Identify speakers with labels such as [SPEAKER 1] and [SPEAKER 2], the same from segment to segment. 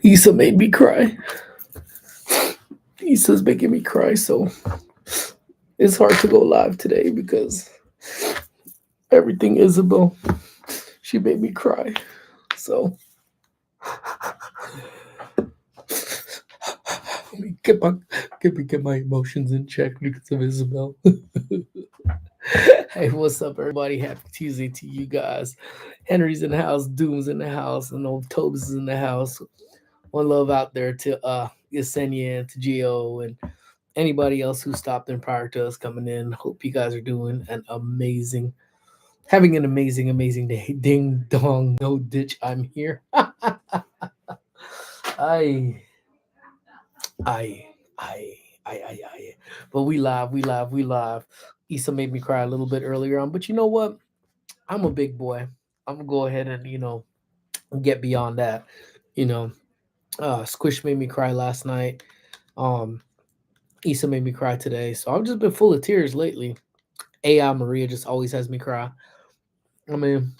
[SPEAKER 1] Issa made me cry. Issa's making me cry, so it's hard to go live today because everything Isabel, she made me cry. So let me get my emotions in check because of Isabel. Hey, what's up, everybody? Happy Tuesday to you guys. Henry's in the house, Doom's in the house, and old Tobes is in the house. One love out there to Yesenia and to Gio and anybody else who stopped in prior to us coming in. Hope you guys are doing having an amazing day. Ding dong, no ditch. I'm here. I, I, I, I. But we live. Issa made me cry a little bit earlier on, but you know what? I'm a big boy. I'm gonna go ahead and get beyond that. You know, Squish made me cry last night. Um, Issa made me cry today, so I've just been full of tears lately. AI Maria just always has me cry. I mean,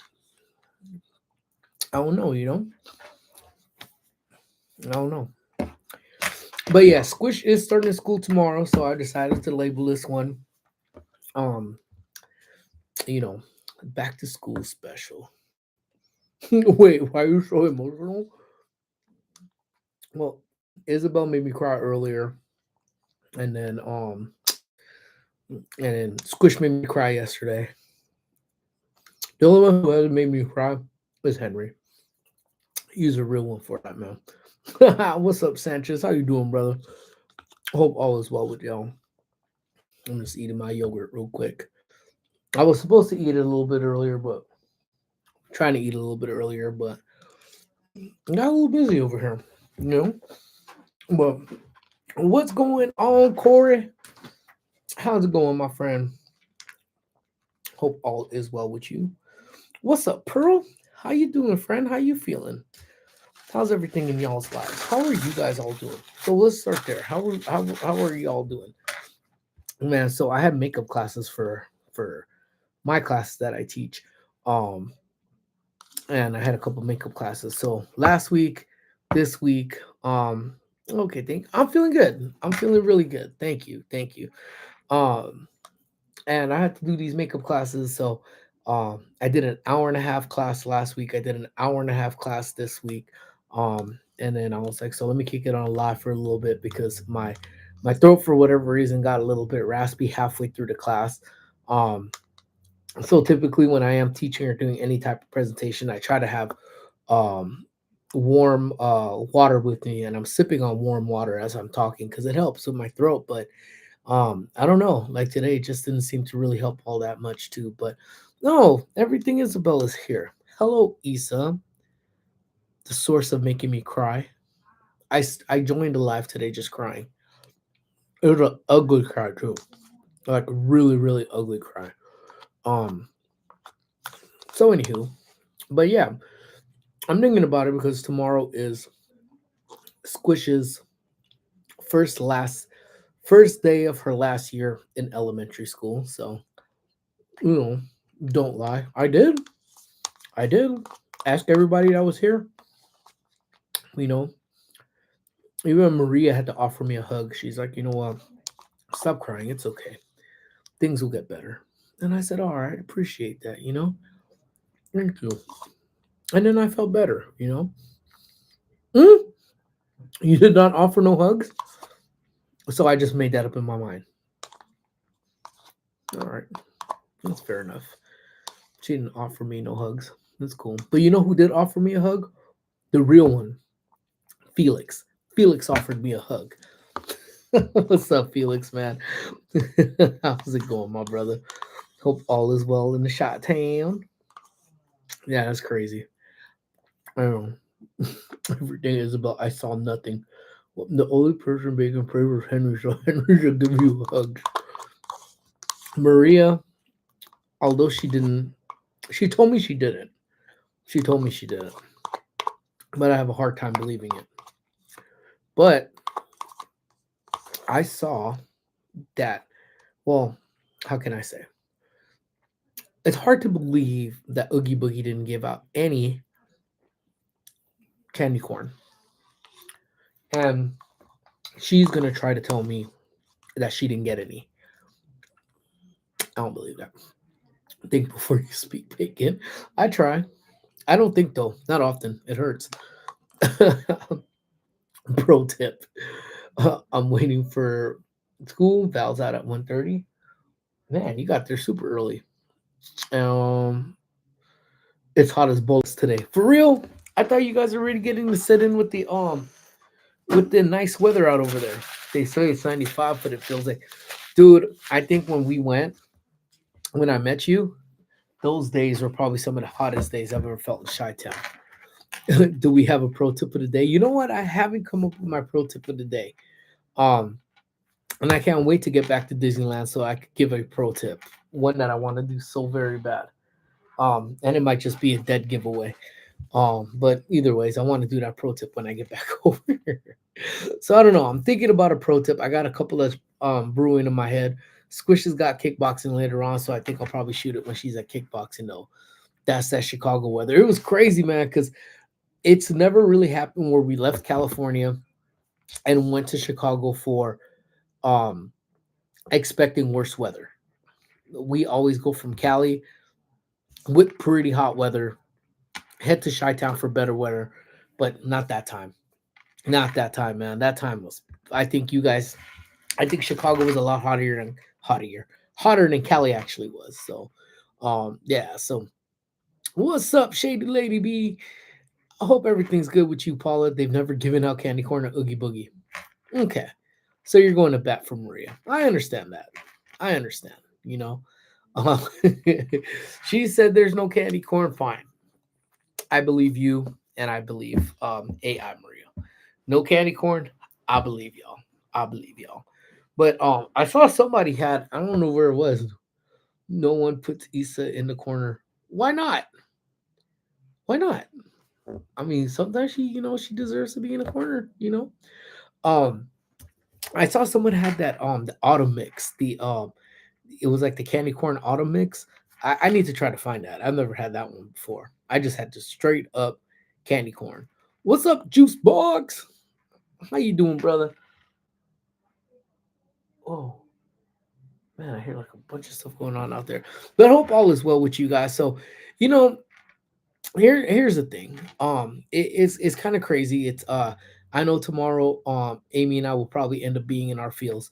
[SPEAKER 1] I don't know, I don't know. But yeah, Squish is starting school tomorrow, so I decided to label this one, um, you know, back to school special. Wait, why are you so emotional? Well, Isabel made me cry earlier, and then Squish made me cry yesterday. The only one who hasn't made me cry is Henry. He's a real one for that, man. What's up, Sanchez? How you doing, brother? Hope all is well with y'all. I'm just eating my yogurt real quick. I was supposed to eat it a little bit earlier, but trying to eat a little bit earlier, but I got a little busy over here, you know. But what's going on, Corey? How's it going, my friend? Hope all is well with you. What's up, Pearl? How you doing, friend? How you feeling? How's everything in y'all's lives? How are you guys all doing? So let's start there. How are y'all doing? Man, so I had makeup classes for my classes that I teach. Um and I had a couple makeup classes. So last week, this week, okay, I'm feeling good. I'm feeling really good. Thank you. Thank you. Um and I had to do these makeup classes. So I did an hour and a half class last week. I did an hour and a half class this week. And then I was like, so let me kick it on live for a little bit because my throat for whatever reason got a little bit raspy halfway through the class. Um, so typically when I am teaching or doing any type of presentation, I try to have um, warm water with me, and I'm sipping on warm water as I'm talking because it helps with my throat. But I don't know, like today it just didn't seem to really help all that much too. But no, everything Isabella's here. Hello, Issa, the source of making me cry. I joined a live today just crying. It was an ugly cry too, like really ugly cry. Um. So anywho, but yeah, I'm thinking about it because tomorrow is Squish's first first day of her last year in elementary school. So you know, don't lie. I did. Ask everybody that was here. You know, even Maria had to offer me a hug. She's like, you know what? Stop crying. It's okay. Things will get better. And I said, all right, appreciate that. Thank you. And then I felt better. Mm, you did not offer no hugs, so I just made that up in my mind. All right, that's fair enough. She didn't offer me no hugs. That's cool. But you know who did offer me a hug? The real one, Felix. Felix offered me a hug. What's up, Felix, man? How's it going, my brother? Hope all is well in the shot town. Yeah, that's crazy. I don't know. Everything is about I saw nothing. Well, the only person making prayer was Henry, so Henry should give you a hug. Maria, although she told me she didn't. She told me she didn't. But I have a hard time believing it. But I saw that, well, how can I say? It's hard to believe that Oogie Boogie didn't give out any candy corn. and she's gonna try to tell me that she didn't get any. I don't believe that. Think before you speak, bacon. I try. I don't think though. Not often. It hurts. Pro tip: I'm waiting for school. Val's out at 1:30. Man, you got there super early. Um, it's hot as bullets today. For real? I thought you guys were already getting to sit in with the nice weather out over there. They say it's 95, but it feels like, dude. I think when I met you, those days were probably some of the hottest days I've ever felt in Chi-Town. Do we have a pro tip of the day? You know what? I haven't come up with my pro tip of the day. Um, and I can't wait to get back to Disneyland so I could give a pro tip, one that I want to do so very bad. And it might just be a dead giveaway. But either ways, I want to do that pro tip when I get back over here. So I don't know. I'm thinking about a pro tip. I got a couple of brewing in my head. Squish has got kickboxing later on, so I think I'll probably shoot it when she's at kickboxing though. That's that Chicago weather. It was crazy, man, because it's never really happened where we left California and went to Chicago for um expecting worse weather. We always go from Cali with pretty hot weather, head to Chi-Town for better weather, but not that time. Not that time, man. That time was, I think you guys, I think Chicago was a lot hotter than Cali actually was. So, yeah. So, what's up, Shady Lady B? I hope everything's good with you, Paula. They've never given out candy corn or Oogie Boogie. Okay. So you're going to bat for Maria. I understand that. I understand. You know, uh, she said there's no candy corn. Fine. I believe you, and I believe AI Maria. No candy corn. I believe y'all. I believe y'all. But I saw somebody had, I don't know where it was. No one puts Issa in the corner. Why not? Why not? I mean, sometimes she deserves to be in a corner. Um, I saw someone had that the auto mix. It was like the candy corn auto mix. I need to try to find that. I've never had that one before. I just had just straight up candy corn. What's up, Juice Box? How you doing, brother? Oh man, I hear like a bunch of stuff going on out there. But I hope all is well with you guys. So, you know, here's the thing. It's kind of crazy. I know tomorrow Amy and I will probably end up being in our fields.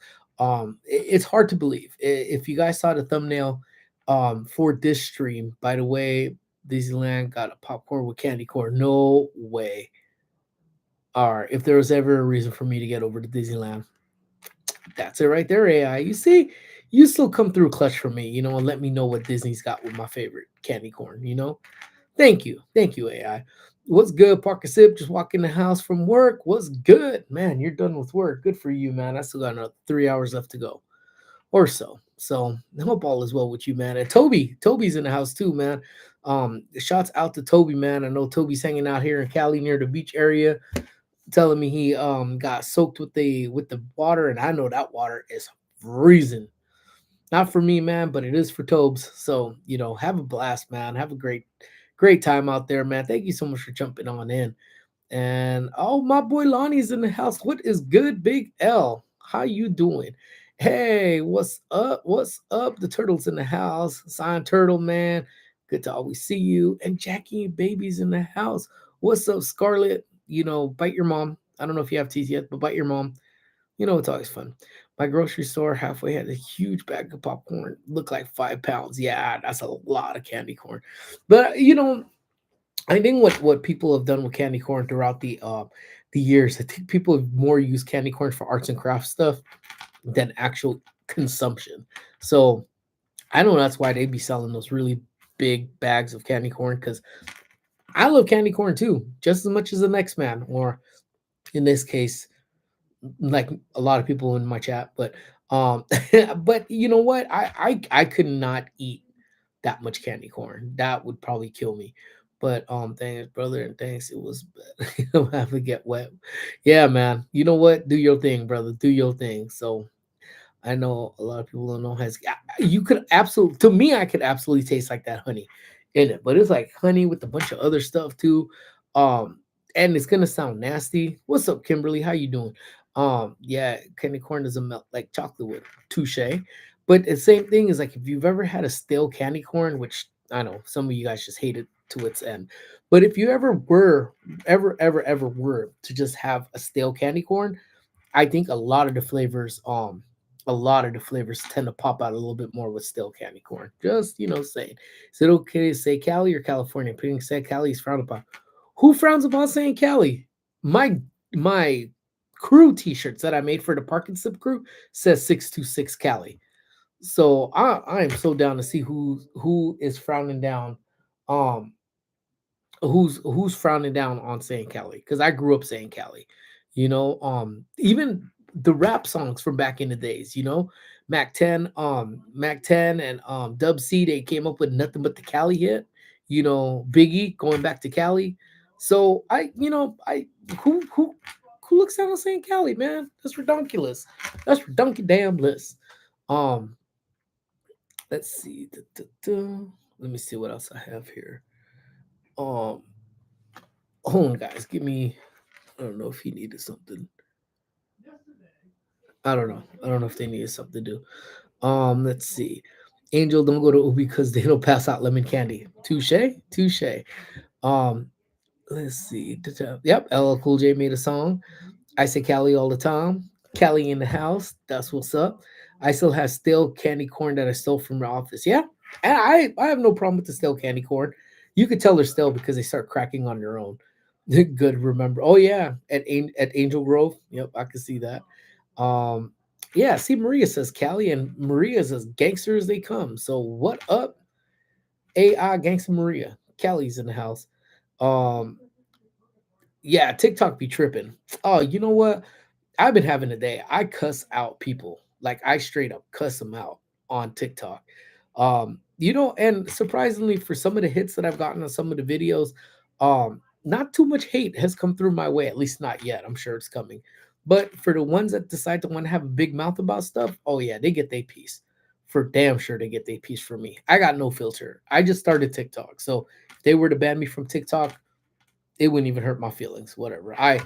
[SPEAKER 1] It's hard to believe. If you guys saw the thumbnail for this stream, by the way, Disneyland got a popcorn with candy corn. No way. All right, if there was ever a reason for me to get over to Disneyland, that's it right there, AI. You see, you still come through clutch for me, and let me know what Disney's got with my favorite candy corn. Thank you. Thank you, AI. What's good, Parker Sip? Just walking the house from work. What's good? Man, you're done with work. Good for you, man. I still got another 3 hours left to go or so. So I hope all is well with you, man. And Toby's in the house too, man. Shouts out to Toby, man. I know Toby's hanging out here in Cali near the beach area, telling me he got soaked with the water, and I know that water is freezing. Not for me, man, but it is for Tobes. So, have a blast, man. Have a great time out there, man. Thank you so much for jumping on in. And oh, my boy Lonnie's in the house. What is good, Big L? How you doing? Hey, what's up? What's up? The turtle's in the house. Sign Turtle, man. Good to always see you. And Jackie and Baby's in the house. What's up, Scarlett? Bite your mom. I don't know if you have teeth yet, but bite your mom. It's always fun. My grocery store halfway had a huge bag of popcorn. Looked like 5 pounds. Yeah, that's a lot of candy corn. But I think what people have done with candy corn throughout the years, I think people have more used candy corn for arts and crafts stuff than actual consumption. So I know that's why they be selling those really big bags of candy corn, because I love candy corn too, just as much as the next man, or in this case, like a lot of people in my chat. But but you know what? I could not eat that much candy corn. That would probably kill me. But thanks, brother, and thanks. It was I'm have to get wet. Yeah, man. You know what? Do your thing, brother. Do your thing. So I know a lot of people don't know has you could absolutely, to me, I could absolutely taste like that honey in it, but it's like honey with a bunch of other stuff too. Um and it's gonna sound nasty. What's up, Kimberly? How you doing? Yeah, candy corn doesn't melt like chocolate would. Touche. But the same thing is like if you've ever had a stale candy corn, which I know some of you guys just hate it to its end. But if you ever were to just have a stale candy corn, I think a lot of the flavors tend to pop out a little bit more with stale candy corn. Just saying, is it okay to say Cali or California? Putting said Cali is frowned upon. Who frowns upon saying Cali? My crew T-shirts that I made for the Park and Sip crew says 626 Cali. So I am so down to see who is frowning down um who's frowning down on saying Cali, because I grew up saying Cali. Even the rap songs from back in the days, Mac 10 and Dub C, they came up with nothing but the Cali hit. Biggie going back to Cali. So I who looks down on saying Cali, man? That's redonkulous. That's redonky damn bliss. Um, let's see. Let me see what else I have here. Um, Hold on, guys. Give me. I don't know if he needed something. I don't know. I don't know if they needed something to do. Let's see. Angel, don't go to Ubi because they don't pass out lemon candy. Touche, touche. Um, let's see. Yep, LL Cool J made a song. I say Cali all the time. Cali in the house. That's what's up. I still have stale candy corn that I stole from the office. Yeah, and I have no problem with the stale candy corn. You could tell they're stale because they start cracking on their own. Good, remember? Oh yeah, at Angel Grove. Yep, I can see that. Um, yeah. See, Maria says Cali, and Maria's as gangster as they come. So what up, AI Gangster Maria? Cali's in the house. Um, yeah, TikTok be tripping. Oh, you know what? I've been having a day. I cuss out people. Like I straight up cuss them out on TikTok. And surprisingly for some of the hits that I've gotten on some of the videos, not too much hate has come through my way, at least not yet. I'm sure it's coming. But for the ones that decide to want to have a big mouth about stuff, oh yeah, they get their piece. For damn sure they get their piece from me. I got no filter. I just started TikTok. So if they were to ban me from TikTok, it wouldn't even hurt my feelings. Whatever. I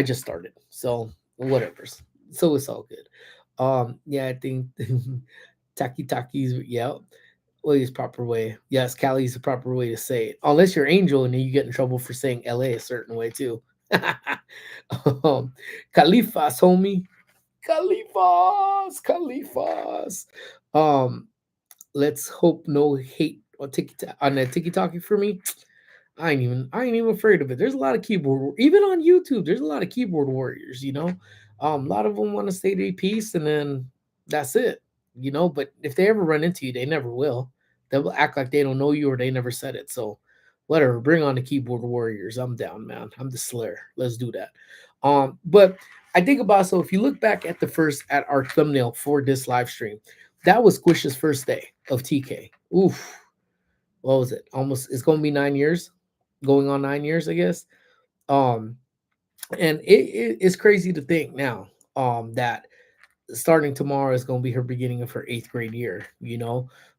[SPEAKER 1] just started, so whatever. So it's all good. Yeah, I think Taki Taki's yeah. Well, is proper way. Yes, Cali is the proper way to say it. Unless you're Angel and then you get in trouble for saying LA a certain way too. Califas, homie. Califas. Um, let's hope no hate on TikTok for me. I ain't even afraid of it. There's a lot of even on YouTube. There's a lot of keyboard warriors. A lot of them want to say their piece, and then that's it. But if they ever run into you, they never will. They will act like they don't know you or they never said it. So, whatever. Bring on the keyboard warriors. I'm down, man. I'm the Slayer. Let's do that. But I think about, so if you look back at our thumbnail for this live stream, that was Squish's first day of TK. Oof, what was it? Almost, it's going to be 9 years, going on 9 years, I guess. Um, and it's crazy to think now that starting tomorrow is going to be her beginning of her eighth grade year.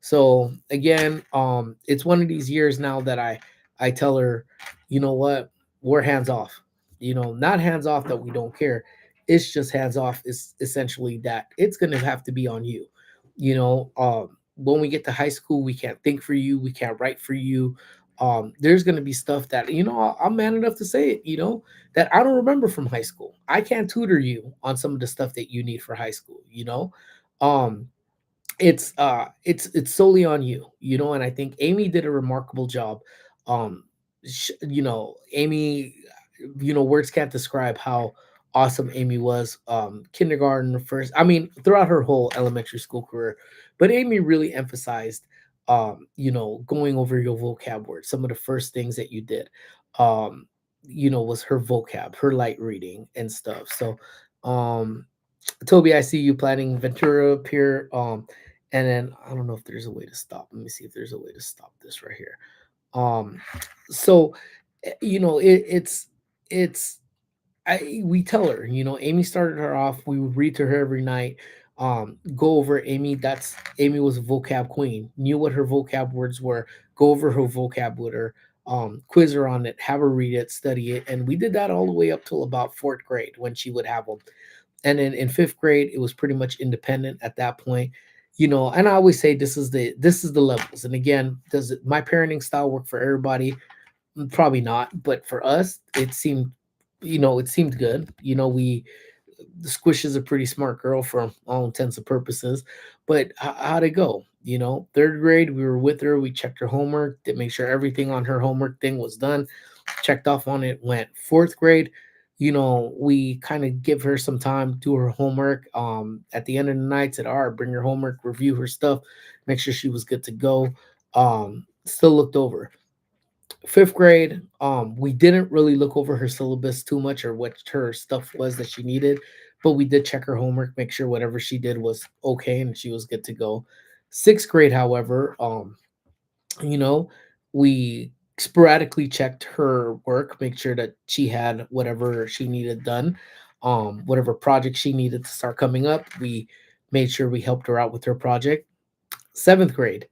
[SPEAKER 1] So again, it's one of these years now that I tell her, you know what, we're hands off. Not hands off that we don't care. It's just hands off is essentially that it's going to have to be on you. When we get to high school, we can't think for you, we can't write for you. There's going to be stuff that I'm man enough to say it, that I don't remember from high school. I can't tutor you on some of the stuff that you need for high school. Um it's solely on you, and I think Amy did a remarkable job. Amy, words can't describe how awesome Amy was. Kindergarten, first, I mean, throughout her whole elementary school career, but Amy really emphasized going over your vocab words. Some of the first things that you did was her vocab, her light reading and stuff. So Toby, I see you planning Ventura Pier. And then I don't know if there's a way to stop. Let me see if there's a way to stop this right here. Um, so it's we tell her, Amy started her off. We would read to her every night. Go over Amy. Amy was a vocab queen. Knew what her vocab words were. Go over her vocab with her. quiz her on it, have her read it, study it, and we did that all the way up till about fourth grade when she would have them. And then in fifth grade, it was pretty much independent at that point. And I always say this is the levels. And again, does my parenting style work for everybody? Probably not, but for us, it seemed good. We the Squish is a pretty smart girl for all intents and purposes. But how'd it go? Third grade, we were with her. We checked her homework, to make sure everything on her homework thing was done, checked off on it. Went fourth grade. We kind of give her some time, do her homework. At the end of the night, said, "All right, bring your homework, review her stuff, make sure she was good to go." Still looked over fifth grade. We didn't really look over her syllabus too much or what her stuff was that she needed, but we did check her homework, make sure whatever she did was okay and she was good to go. Sixth grade, however, you know we sporadically checked her work, make sure that she had whatever she needed done. Whatever project she needed to start coming up, we made sure we helped her out with her project. Seventh grade,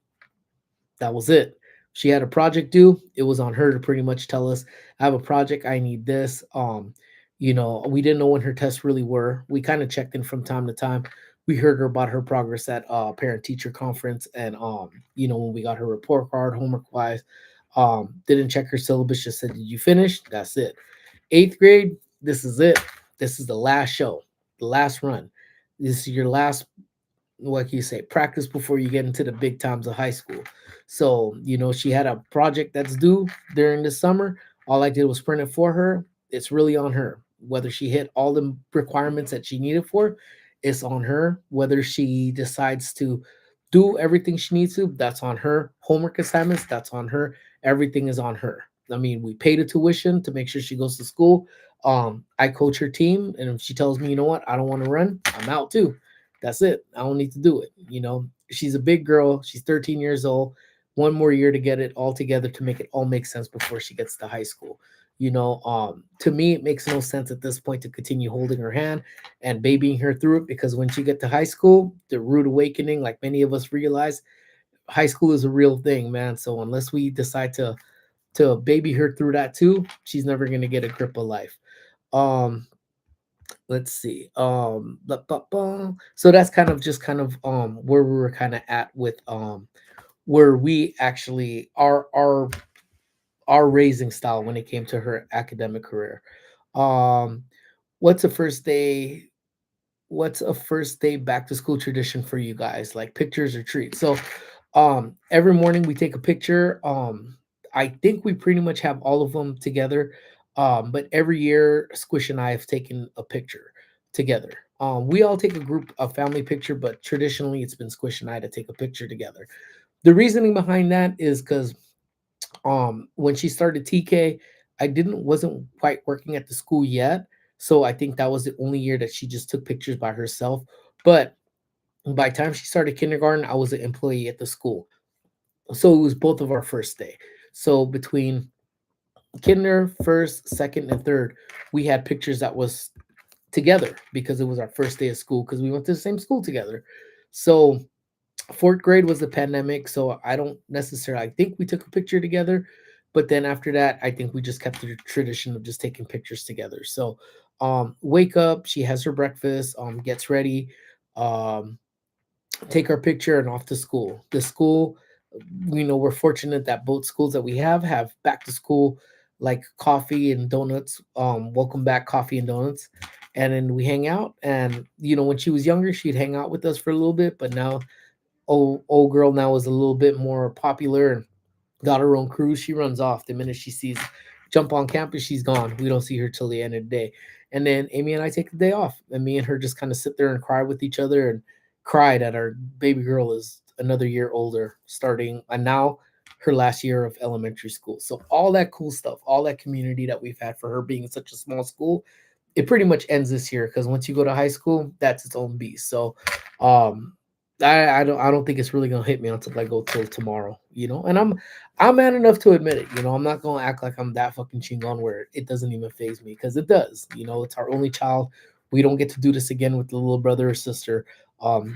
[SPEAKER 1] that was it. She had a project due. It was on her to pretty much tell us, I have a project, I need this. We didn't know when her tests really were. We kind of checked in from time to time. We heard her about her progress at parent teacher conference, and when we got her report card, homework wise, didn't check her syllabus, just said, "Did you finish?" That's it. Eighth grade, this is it. This is the last show, the last run. This is your last, what can you say, practice before you get into the big times of high school. So she had a project that's due during the summer. All I did was print it for her. It's really on her whether she hit all the requirements that she needed for. It's on her whether she decides to do everything she needs to. That's on her. Homework assignments, that's on her. Everything is on her. I mean, we pay the tuition to make sure she goes to school. I coach her team, and if she tells me, you know what, I don't want to run, I'm out too. That's it. I don't need to do it. She's a big girl. She's 13 years old. One more year to get it all together to make it all make sense before she gets to high school. To me, it makes no sense at this point to continue holding her hand and babying her through it, because when she get to high school, the rude awakening, like many of us realize, high school is a real thing, man. So unless we decide to baby her through that too, she's never gonna get a grip of life. Um, let's see. So that's kind of where we were kind of at with where we actually our raising style when it came to her academic career. Um, what's a first day? What's a first day back to school tradition for you guys? Like pictures or treats? So, every morning we take a picture. I think we pretty much have all of them together. But every year, Squish and I have taken a picture together. We all take a family picture, but traditionally it's been Squish and I to take a picture together. The reasoning behind that is because when she started TK, I didn't wasn't quite working at the school yet, so I think that was the only year that she just took pictures by herself. But by the time she started kindergarten, I was an employee at the school, so it was both of our first day. So between kinder, first, second, and third, we had pictures that was together because it was our first day of school because we went to the same school together. So fourth grade was the pandemic, so I don't necessarily, I think we took a picture together, but then after that I think we just kept the tradition of just taking pictures together. So wake up, she has her breakfast, gets ready, um take our picture, and off to school. The school, we're fortunate that both schools that we have back to school, like coffee and donuts, welcome back coffee and donuts. And then we hang out, and when she was younger, she'd hang out with us for a little bit, but now old girl now is a little bit more popular and got her own crew. She runs off the minute she sees jump on campus. She's gone. We don't see her till the end of the day. And then Amy and I take the day off, and me and her just kind of sit there and cry with each other and cry that our baby girl is another year older, starting and now her last year of elementary school. So all that cool stuff, all that community that we've had for her being in such a small school, it pretty much ends this year because once you go to high school, that's its own beast. So um I don't think it's really gonna hit me until I go till tomorrow, and I'm man enough to admit it. I'm not gonna act like I'm that fucking chingon where it doesn't even phase me, because it does. It's our only child. We don't get to do this again with the little brother or sister.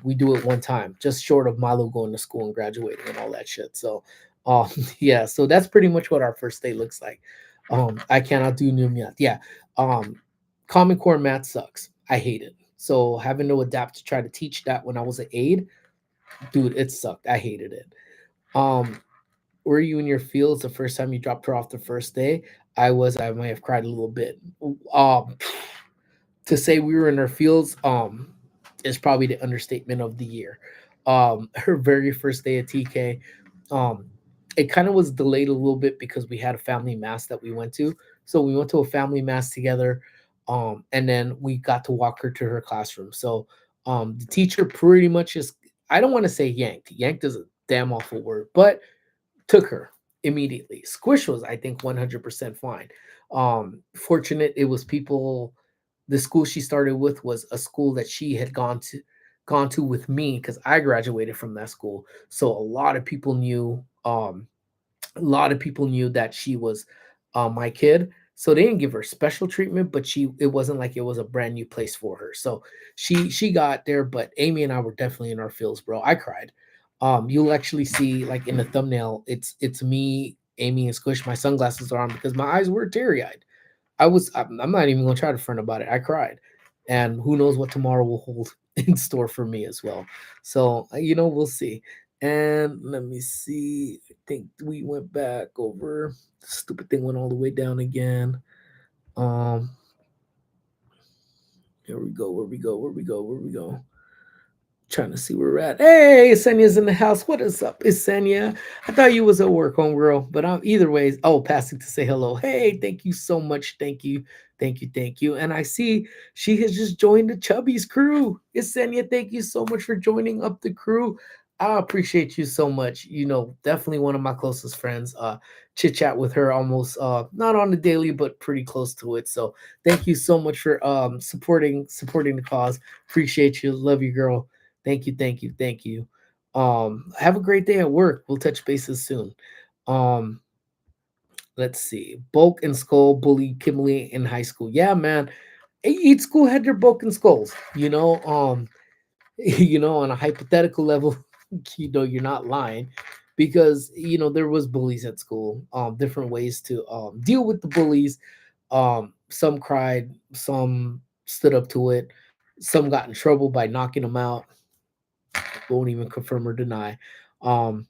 [SPEAKER 1] We do it one time, just short of Milo going to school and graduating and all that shit. So Um, yeah, so that's pretty much what our first day looks like. I cannot do new math. Yeah. Um, Common Core math sucks. I hate it. So having to adapt to try to teach that when I was an aide, dude, it sucked. I hated it. Um, were you in your fields the first time you dropped her off the first day? I was. I might have cried a little bit. Um, to say we were in our fields, is probably the understatement of the year. Her very first day at TK, um, it kind of was delayed a little bit because we had a family mass that we went to. So we went to a family mass together, and then we got to walk her to her classroom. So the teacher pretty much just, I don't want to say yanked. Yanked is a damn awful word, but took her immediately. Squish was, I think, 100% fine. Fortunate it was people. The school she started with was a school that she had gone to with me because I graduated from that school. So a lot of people knew that she was my kid. So they didn't give her special treatment, but it wasn't like it was a brand new place for her. So she got there, but Amy and I were definitely in our feels, bro. I cried. You'll actually see like in the thumbnail, it's me, Amy, and Squish. My sunglasses are on because my eyes were teary eyed. I'm not even gonna try to front about it. I cried. And who knows what tomorrow will hold in store for me as well. So we'll see. And let me see. I think we went back over. Stupid thing went all the way down again. Um, here we go. Where we go? Where we go? Where we go? Trying to see where we're at. Hey, Senya's in the house. What is up, is Senya? I thought you was at work, homegirl. But either way, oh, passing to say hello. Hey, thank you so much. Thank you. Thank you. Thank you. And I see she has just joined the Chubby's crew. Is Senya, thank you so much for joining up the crew. I appreciate you so much. Definitely one of my closest friends. Chit chat with her almost not on the daily, but pretty close to it. So thank you so much for supporting the cause. Appreciate you. Love you, girl. Thank you, thank you, thank you. Have a great day at work. We'll touch bases soon. Um, let's see. Bulk and Skull bullied Kimberly in high school. Yeah, man. Each school had their Bulk and Skulls. On a hypothetical level, you're not lying, because there was bullies at school. Different ways to deal with the bullies. Some cried, some stood up to it, some got in trouble by knocking them out, won't even confirm or deny. Um,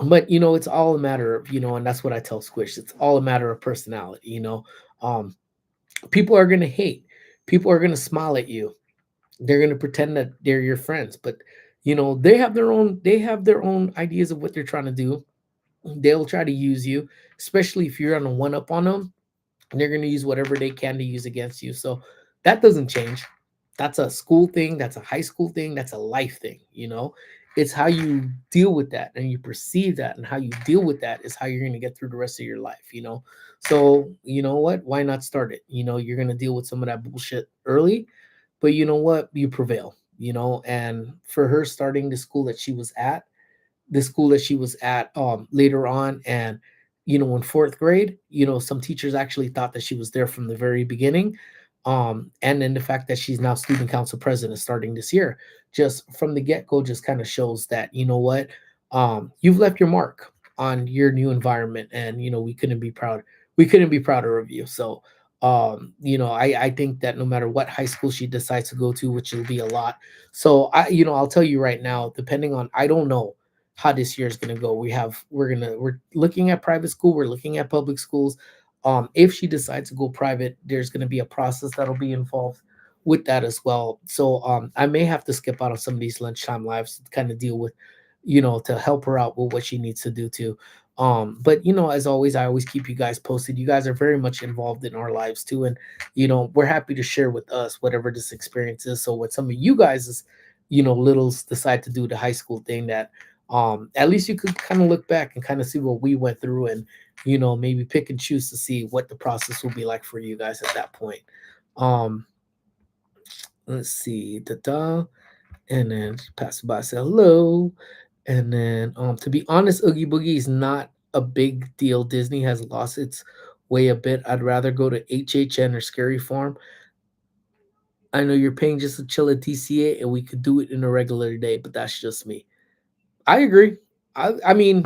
[SPEAKER 1] but it's all a matter of, and that's what I tell Squish. It's all a matter of personality. Um, People are gonna hate. People are gonna smile at you. They're gonna pretend that they're your friends, but they have their own ideas of what they're trying to do. They'll try to use you, especially if you're on a one up on them. They're going to use whatever they can to use against you. So that doesn't change. That's a school thing, that's a high school thing, that's a life thing. It's how you deal with that and you perceive that, and how you deal with that is how you're going to get through the rest of your life. So you know what, why not start it? You're going to deal with some of that bullshit early, but you know what, you prevail. And for her starting the school that she was at later on, and in fourth grade, some teachers actually thought that she was there from the very beginning. And then the fact that she's now student council president starting this year, just from the get-go, just kind of shows that, what, you've left your mark on your new environment, and we couldn't be prouder of you. So I think that no matter what high school she decides to go to, which will be a lot. So I'll tell you right now, depending on, I don't know how this year is going to go. We're looking at private school, we're looking at public schools. If she decides to go private, there's going to be a process that'll be involved with that as well. So I may have to skip out on some of these lunchtime lives to kind of deal with, to help her out with what she needs to do too. But as always, I always keep you guys posted. You guys are very much involved in our lives too, and we're happy to share with us whatever this experience is. So what some of you guys is, littles decide to do the high school thing, that at least you could kind of look back and kind of see what we went through, and maybe pick and choose to see what the process will be like for you guys at that point. um let's see, da, and then pass by, say hello. And then to be honest, Oogie Boogie is not a big deal. Disney has lost its way a bit. I'd rather go to HHN or Scary Farm. I know you're paying just to chill at DCA, and we could do it in a regular day, but that's just me. I agree. I mean,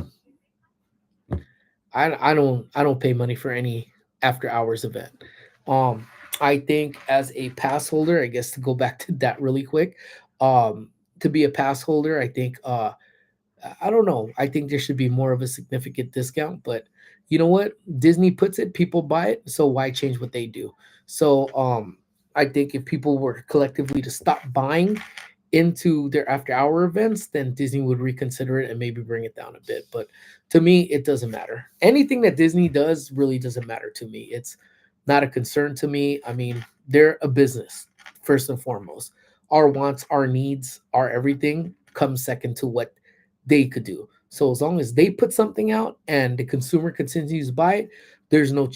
[SPEAKER 1] I don't pay money for any after hours event. Um, I think as a pass holder, I guess to go back to that really quick, um, to be a pass holder, I think I don't know. I think there should be more of a significant discount, but you know what? Disney puts it, people buy it, so why change what they do? So I think if people were collectively to stop buying into their after hour events, then Disney would reconsider it and maybe bring it down a bit. But to me, it doesn't matter. Anything that Disney does really doesn't matter to me. It's not a concern to me. I mean, they're a business first and foremost. Our wants, our needs, our everything comes second to what they could do. So as long as they put something out and the consumer continues to buy it, there's no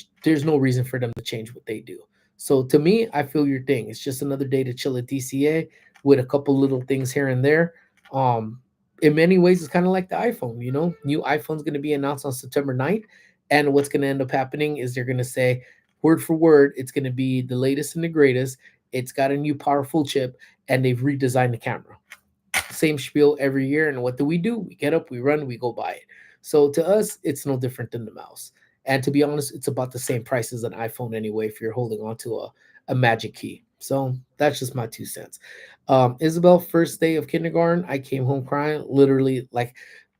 [SPEAKER 1] reason for them to change what they do. So to me, I feel your thing. It's just another day to chill at DCA with a couple little things here and there. Um, in many ways, it's kind of like the iPhone. New iPhone's going to be announced on September 9th, and what's going to end up happening is they're going to say word for word, it's going to be the latest and the greatest. It's got a new powerful chip, and they've redesigned the camera. Same spiel every year. And what do? We get up, we run, we go buy it. So to us, it's no different than the mouse. And to be honest, it's about the same price as an iPhone anyway if you're holding on to a magic key. So that's just my 2 cents. Isabel, first day of kindergarten, I came home crying, literally like,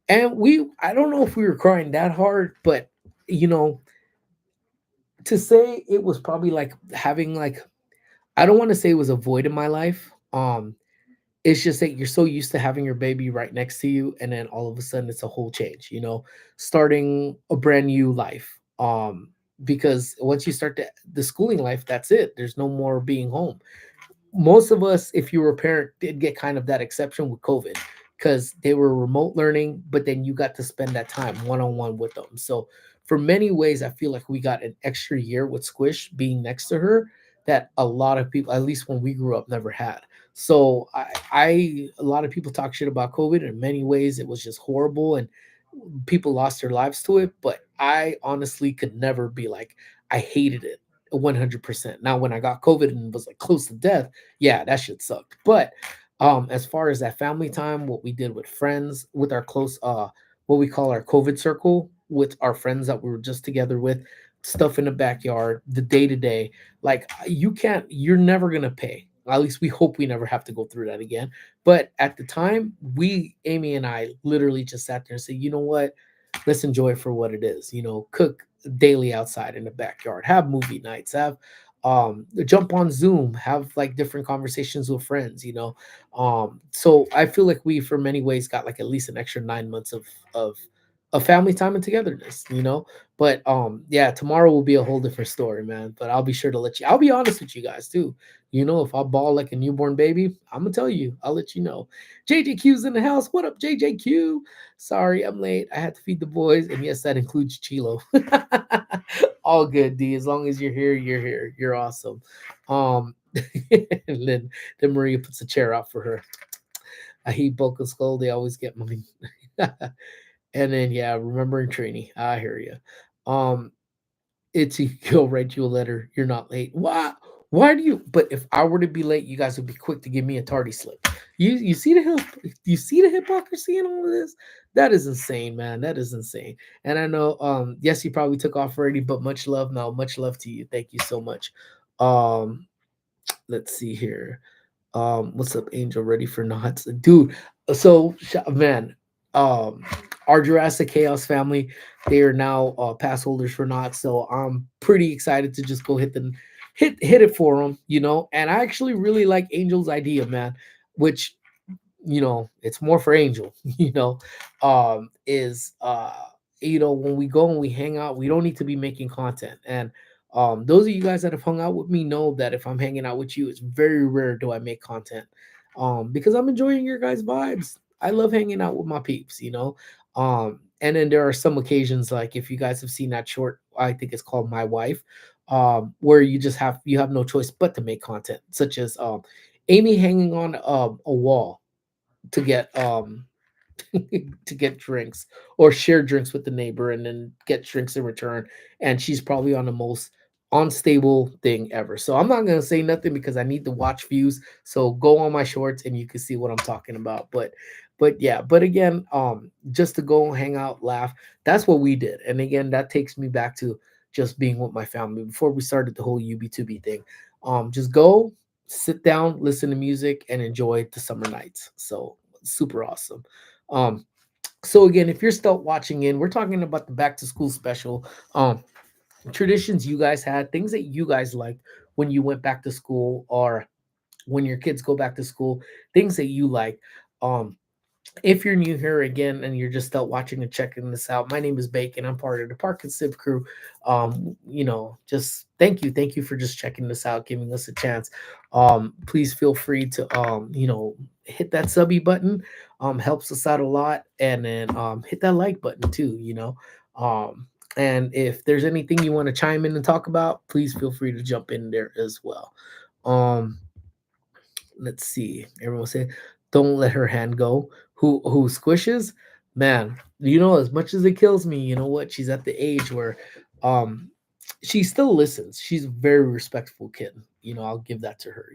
[SPEAKER 1] and I don't know if we were crying that hard, but you know, to say it was probably like having like, I don't want to say it was a void in my life. It's just that you're so used to having your baby right next to you, and then all of a sudden it's a whole change, starting a brand new life. Because once you start the schooling life, that's it. There's no more being home. Most of us, if you were a parent, did get kind of that exception with COVID because they were remote learning, but then you got to spend that time one on one with them. So, for many ways, I feel like we got an extra year with Squish being next to her that a lot of people, at least when we grew up, never had. So, a lot of people talk shit about COVID. In many ways, it was just horrible and people lost their lives to it. But I honestly could never be like, I hated it 100%. Now, when I got COVID and was like close to death, yeah, that shit sucked. But as far as that family time, what we did with friends, with our close, what we call our COVID circle, with our friends that we were just together with, stuff in the backyard, the day to day, like you're never gonna pay. At least we hope we never have to go through that again. But at the time, Amy and I, literally just sat there and said, you know what? Let's enjoy it for what it is. Cook daily outside in the backyard, have movie nights, have jump on Zoom, have like different conversations with friends. So I feel like we, for many ways, got like at least an extra 9 months of family time and togetherness. But yeah, tomorrow will be a whole different story, man. But I'll be sure to I'll be honest with you guys too. If I bawl like a newborn baby, I'm gonna tell you. I'll let you know. JJQ's in the house. What up, JJQ? Sorry, I'm late. I had to feed the boys, and yes, that includes Chilo. All good, D. As long as you're here, you're here. You're awesome. Um, and then Maria puts a chair out for her. I hate Boca Skull. They always get mine. And then yeah, remembering Trini. I hear you. It's he'll write you a letter. You're not late. Why? Why do you? But if I were to be late, you guys would be quick to give me a tardy slip. You see you see the hypocrisy in all of this? That is insane, man. That is insane. And I know, yes, he probably took off already, but much love now. Much love to you. Thank you so much. Um, let's see here. What's up, Angel? Ready for knots, dude? So, man, um, our Jurassic Chaos family, they are now pass holders for knots. So I'm pretty excited to just go hit it for them, And I actually really like Angel's idea, man. Which it's more for Angel, is when we go and we hang out, we don't need to be making content. And those of you guys that have hung out with me know that if I'm hanging out with you, it's very rare do I make content. Because I'm enjoying your guys' vibes. I love hanging out with my peeps. And then there are some occasions, like if you guys have seen that short, I think it's called My Wife, where you have no choice but to make content, such as Amy hanging on a wall to get to get drinks or share drinks with the neighbor and then get drinks in return, and she's probably on the most unstable thing ever. So I'm not going to say nothing because I need to watch views. So go on my shorts and you can see what I'm talking about. But But yeah, but again, just to go hang out, laugh, that's what we did. And again, that takes me back to just being with my family before we started the whole UB2B thing. Just go, sit down, listen to music, and enjoy the summer nights. So super awesome. Um, so again, if you're still watching in, we're talking about the back to school special. Traditions you guys had, things that you guys liked when you went back to school, or when your kids go back to school, things that you like. Um, if you're new here again and you're just still watching and checking this out, my name is Bacon. I'm part of the Park and Civ crew. Just thank you for just checking this out, giving us a chance. Please feel free to hit that subby button. Helps us out a lot, and then hit that like button too. Um, and if there's anything you want to chime in and talk about, please feel free to jump in there as well. Um, let's see. Everyone say, "Don't let her hand go." Who squishes? Man, as much as it kills me, you know what? She's at the age where, um, she still listens. She's a very respectful kid. I'll give that to her.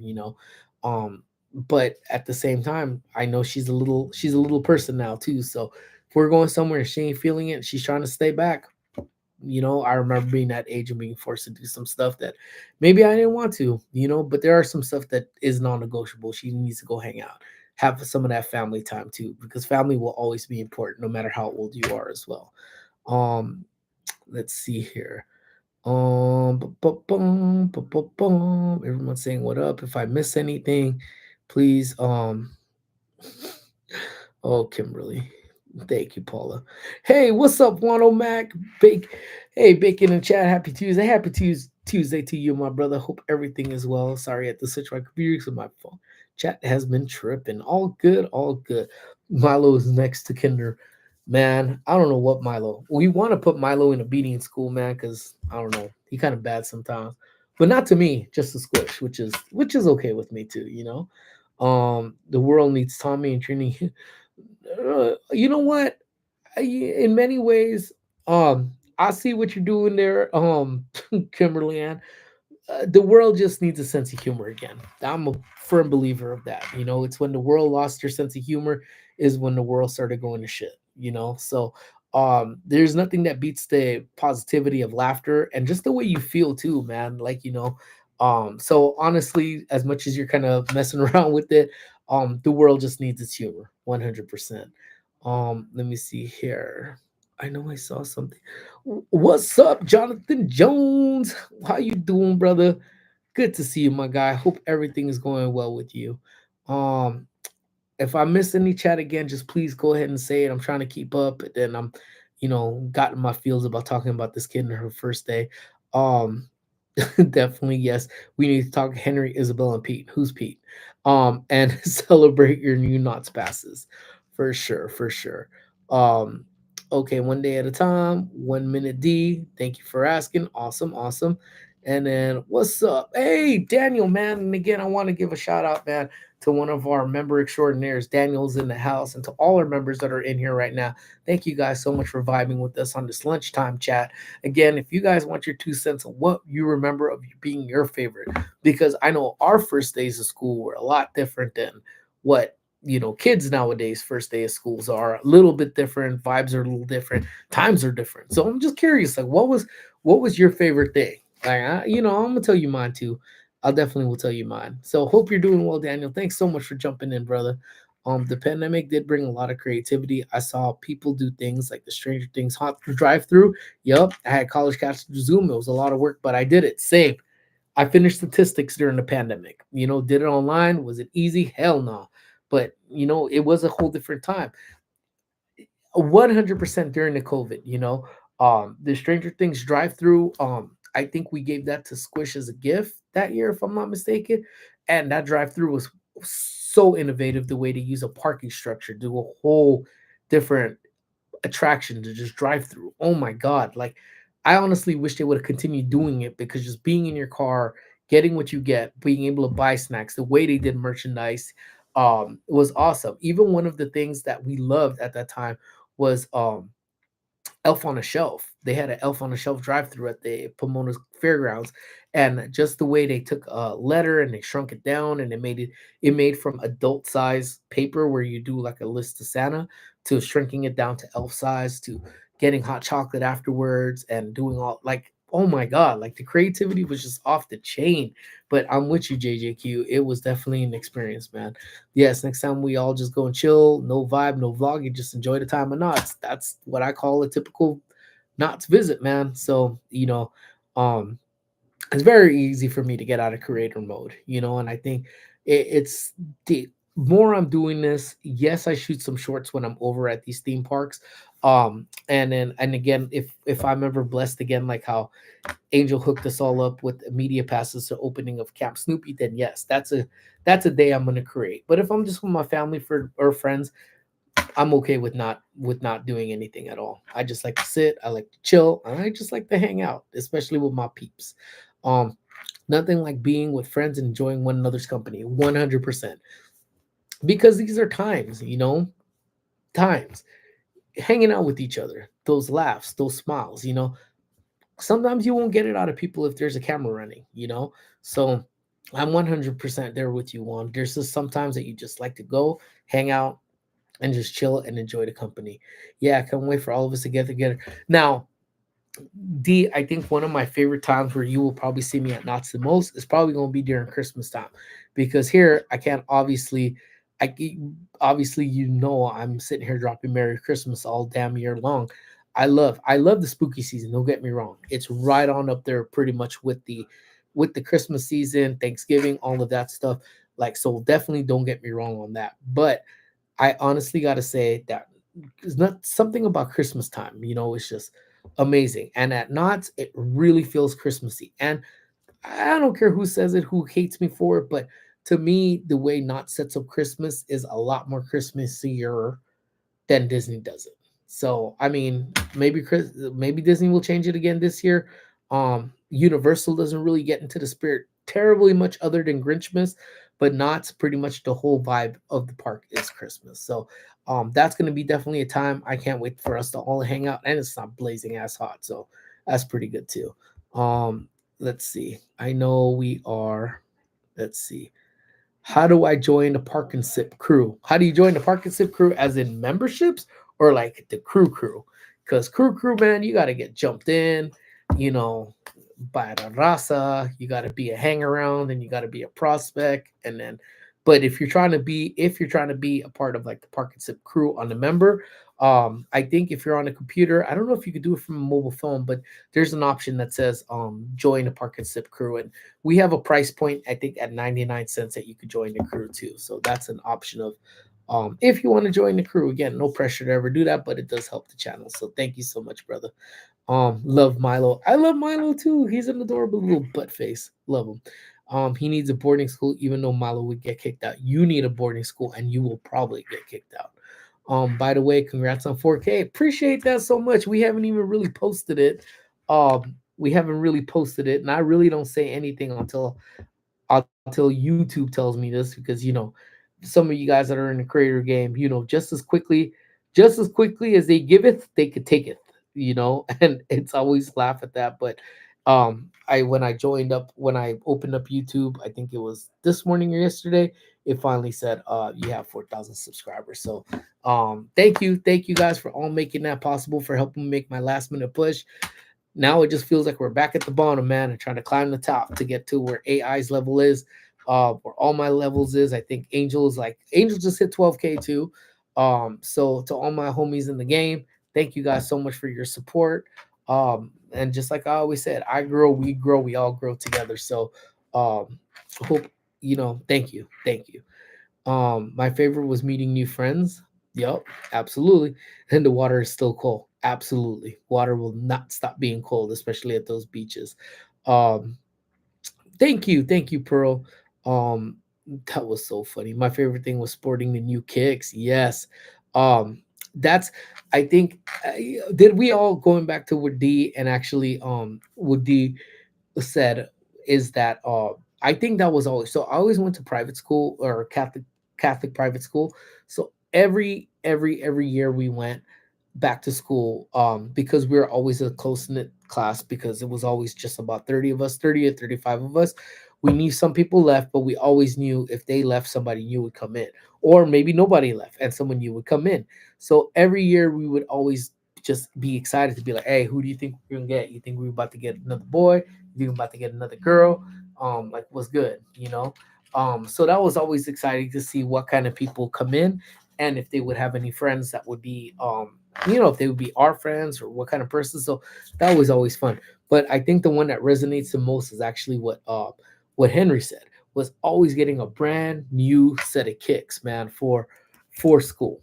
[SPEAKER 1] Um, but at the same time, I know she's a little person now too. So if we're going somewhere and she ain't feeling it, she's trying to stay back. I remember being that age and being forced to do some stuff that maybe I didn't want to, but there are some stuff that is non-negotiable. She needs to go hang out, have some of that family time too, because family will always be important no matter how old you are as well. Um, let's see here. Everyone's saying what up. If I miss anything, please Oh, Kimberly. Thank you, Paula. Hey, what's up, Wano Mac? Hey, Bacon in chat. Happy Tuesday. Happy Tuesday to you, my brother. Hope everything is well. Sorry I had to switch my computer so my phone. Chat has been tripping. All good, all good. Milo is next to Kinder. Man, I don't know what Milo. We want to put Milo in a beating school, man, because I don't know. He kind of bad sometimes. But not to me, just to squish, which is okay with me too. The world needs Tommy and Trini. You know what? In many ways, I see what you're doing there, Kimberly Ann. The world just needs a sense of humor again. I'm a firm believer of that. It's when the world lost their sense of humor is when the world started going to shit. So there's nothing that beats the positivity of laughter and just the way you feel too, man. So honestly, as much as you're kind of messing around with it, the world just needs its humor, 100%. Let me see here. I know I saw something. What's up, Jonathan Jones? How you doing, brother? Good to see you, my guy. Hope everything is going well with you. Um, if I missed any chat again, just please go ahead and say it. I'm trying to keep up, and then I'm, got in my feels about talking about this kid in her first day. Um, definitely, yes. We need to talk Henry, Isabel, and Pete. Who's Pete? And celebrate your new knots passes. For sure, for sure. Um, okay, one day at a time, 1 minute D. Thank you for asking. Awesome, awesome. And then what's up? Hey, Daniel, man. And again, I want to give a shout out, man, to one of our member extraordinaires. Daniel's in the house, and to all our members that are in here right now. Thank you guys so much for vibing with us on this lunchtime chat. Again, if you guys want your 2 cents on what you remember of being your favorite, because I know our first days of school were a lot different than what kids nowadays first day of schools are a little bit different, vibes are a little different, times are different. So I'm just curious, like what was your favorite thing? Like I'm gonna tell you mine too. I'll definitely will tell you mine. So hope you're doing well, Daniel. Thanks so much for jumping in, brother. The pandemic did bring a lot of creativity. I saw people do things like the Stranger Things hot drive through. Yup, I had college cats to Zoom. It was a lot of work, but I did it. Same. I finished statistics during the pandemic. Did it online. Was it easy? Hell no. But it was a whole different time. 100% during the COVID. The Stranger Things drive through. I think we gave that to Squish as a gift that year, if I'm not mistaken. And that drive through was so innovative. The way to use a parking structure, do a whole different attraction to just drive through. Oh my god! Like, I honestly wish they would have continued doing it, because just being in your car, getting what you get, being able to buy snacks, the way they did merchandise, was awesome. Even one of the things that we loved at that time was Elf on a Shelf. they had an Elf on a Shelf drive-through at the Pomona Fairgrounds, and just the way they took a letter and they shrunk it down and it made from adult size paper where you do like a list to Santa to shrinking it down to elf size to getting hot chocolate afterwards and doing all like, oh my god, like the creativity was just off the chain. But I'm with you, JJQ. It was definitely an experience, man. Yes, next time we all just go and chill, no vibe, no vlogging, just enjoy the time of knots. That's what I call a typical knots visit, man. So, um it's very easy for me to get out of creator mode, and I think it's the more I'm doing this. Yes, I shoot some shorts when I'm over at these theme parks. And again, if I'm ever blessed again, like how Angel hooked us all up with media passes to opening of Camp Snoopy, then yes, that's a day I'm gonna create. But if I'm just with my family for or friends, I'm okay with not doing anything at all. I just like to sit, I like to chill, and I just like to hang out, especially with my peeps. Um, Nothing like being with friends and enjoying one another's company, 100%. Because these are times, times hanging out with each other, those laughs, those smiles. Sometimes you won't get it out of people if there's a camera running. So I'm 100% there with you, Juan. There's just sometimes that you just like to go, hang out, and just chill and enjoy the company. Yeah, I can't wait for all of us to get together. Now, D, I think one of my favorite times where you will probably see me at Knott's the most is probably going to be during Christmas time, because here I can't obviously I'm sitting here dropping Merry Christmas all damn year long. I love the spooky season. Don't get me wrong; it's right on up there, pretty much with the Christmas season, Thanksgiving, all of that stuff. Like, so definitely don't get me wrong on that. But I honestly got to say that it's not something about Christmas time. It's just amazing. And at Knott's, it really feels Christmassy. And I don't care who says it, who hates me for it, but to me, the way Knott's sets up Christmas is a lot more Christmassier than Disney does it. So I mean, maybe Disney will change it again this year. Universal doesn't really get into the spirit terribly much other than Grinchmas, but not pretty much the whole vibe of the park is Christmas. So that's gonna be definitely a time I can't wait for us to all hang out, and it's not blazing ass hot, so that's pretty good too. Um, let's see. I know we are. Let's see. How do I join the Park and Sip crew? How do you join the Park and Sip crew, as in memberships or like the crew? Because crew, man, you got to get jumped in, you know, by the raza. You got to be a hang around, and you got to be a prospect. And then, but if you're trying to be a part of like the Park and Sip crew on the member, I think if you're on a computer, I don't know if you could do it from a mobile phone, but there's an option that says join the Park and Sip crew, and we have a price point, I think, at 99 cents that you could join the crew too. So that's an option of if you want to join the crew. Again, no pressure to ever do that, but it does help the channel. So thank you so much, brother. Love Milo. I love Milo too. He's an adorable little butt face. Love him. He needs a boarding school, even though Milo would get kicked out. You need a boarding school, and you will probably get kicked out. By the way, congrats on 4K. Appreciate that so much. We haven't even really posted it. And I really don't say anything until YouTube tells me this, because some of you guys that are in the creator game, just as quickly as they give it, they could take it. And it's always laugh at that. But I when I opened up YouTube, I think it was this morning or yesterday, it finally said you have 4,000 subscribers. So thank you guys for all making that possible, for helping me make my last minute push. Now it just feels like we're back at the bottom, man, and trying to climb the top to get to where AI's level is, where all my levels is. I think Angel just hit 12K too. So to all my homies in the game, thank you guys so much for your support. And just like I always said, I grow, we all grow together. So hope thank you. My favorite was meeting new friends. Yep, absolutely. And the water is still cold. Absolutely. Water will not stop being cold, especially at those beaches. Um, thank you, Pearl. Um, that was so funny. My favorite thing was sporting the new kicks. Yes. Um, that's I think did we all, going back to what D and actually what D said, is that I think that was always so. I always went to private school, or Catholic private school. So every year we went, back to school, because we were always a close knit class, because it was always just about 30 of us, 30 or 35 of us. We knew some people left, but we always knew if they left, somebody new would come in, or maybe nobody left and someone new would come in. So every year we would always just be excited to be like, hey, who do you think we're gonna get? You think we're about to get another boy? You think we're about to get another girl? Like, what's good, you know? So that was always exciting to see what kind of people come in, and if they would have any friends that would be, if they would be our friends or what kind of person. So that was always fun. But I think the one that resonates the most is actually what Henry said, was always getting a brand new set of kicks, man, for school.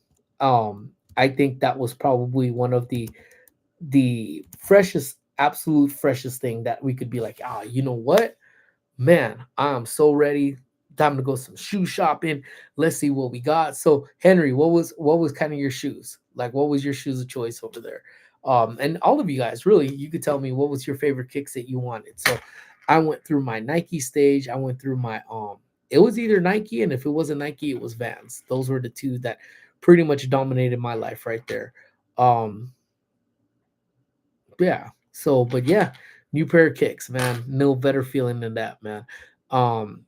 [SPEAKER 1] I think that was probably one of the freshest, absolute freshest thing that we could be like, you know what? Man, I'm so ready. Time to go some shoe shopping. Let's see what we got. So, Henry, what was kind of your shoes? Like, what was your shoes of choice over there? And all of you guys, really, you could tell me what was your favorite kicks that you wanted. So, I went through my Nike stage. I went through my It was either Nike, and if it wasn't Nike, it was Vans. Those were the two that pretty much dominated my life right there. Um, yeah. So, but yeah, new pair of kicks, man. No better feeling than that, man. Um,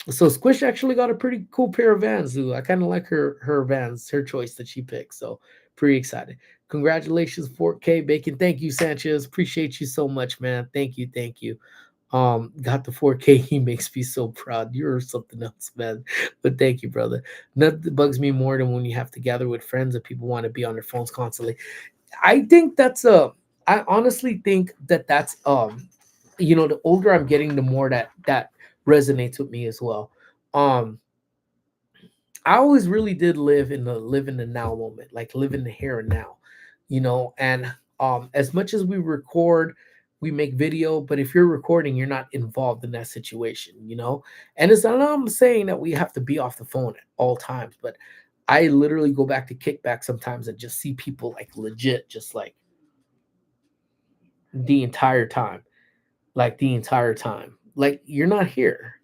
[SPEAKER 1] so Squish actually got a pretty cool pair of Vans. Ooh, I kind of like her Vans, her choice that she picked. So pretty excited. Congratulations, 4K Bacon. Thank you, Sanchez. Appreciate you so much, man. Thank you, thank you. Got the 4K. He makes me so proud. You're something else, man. But thank you, brother. Nothing bugs me more than when you have to gather with friends and people want to be on their phones constantly. I think that's a. I honestly think that that's the older I'm getting, the more that resonates with me as well. Um, I always really did live in the now moment, like live in the here and now, and as much as we record, we make video, but if you're recording, you're not involved in that situation. And it's not, I'm saying that we have to be off the phone at all times, but I literally go back to kickback sometimes and just see people like legit, just like the entire time, like the entire time. Like, you're not here.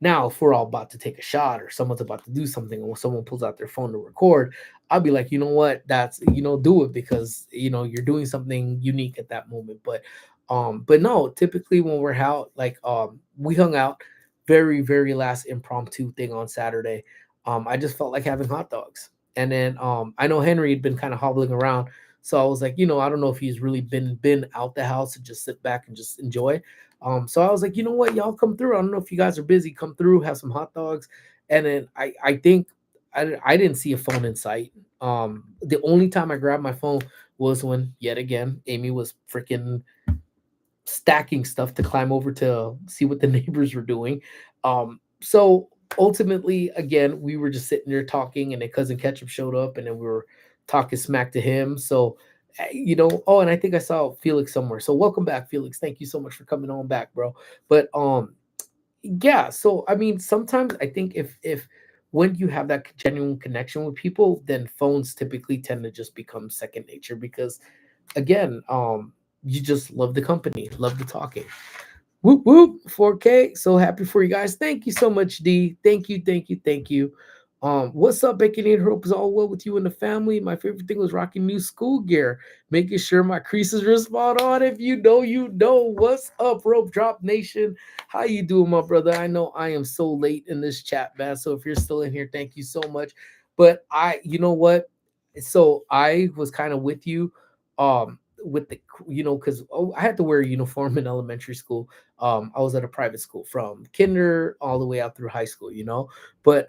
[SPEAKER 1] Now, if we're all about to take a shot or someone's about to do something and someone pulls out their phone to record, I'll be like, you know what, do it, because you're doing something unique at that moment. But no, typically when we're out, like, we hung out, very, very last impromptu thing on Saturday. I just felt like having hot dogs. And then I know Henry had been kind of hobbling around. So I was like, I don't know if he's really been out the house and just sit back and just enjoy. So I was like, you know what, y'all come through. I don't know if you guys are busy. Come through, have some hot dogs. And then I think I didn't see a phone in sight. The only time I grabbed my phone was when, yet again, Amy was freaking stacking stuff to climb over to see what the neighbors were doing. So ultimately, again, we were just sitting there talking, and then cousin Ketchup showed up, and then we were talking smack to him. So, oh, and I think I saw Felix somewhere. So welcome back, Felix. Thank you so much for coming on back, bro. But yeah. So I mean, sometimes I think if when you have that genuine connection with people, then phones typically tend to just become second nature, because again, you just love the company, love the talking. Whoop whoop, 4K. So happy for you guys. Thank you so much, D. Thank you, thank you, thank you. What's up, Bacon? Hope is all well with you and the family. My favorite thing was rocking new school gear, making sure my creases were spot on. If you know, you know. What's up, Rope Drop Nation? How you doing, my brother? I know I am so late in this chat, man. So if you're still in here, thank you so much. But you know what? So I was kind of with you, with because I had to wear a uniform in elementary school. I was at a private school from kinder all the way out through high school. But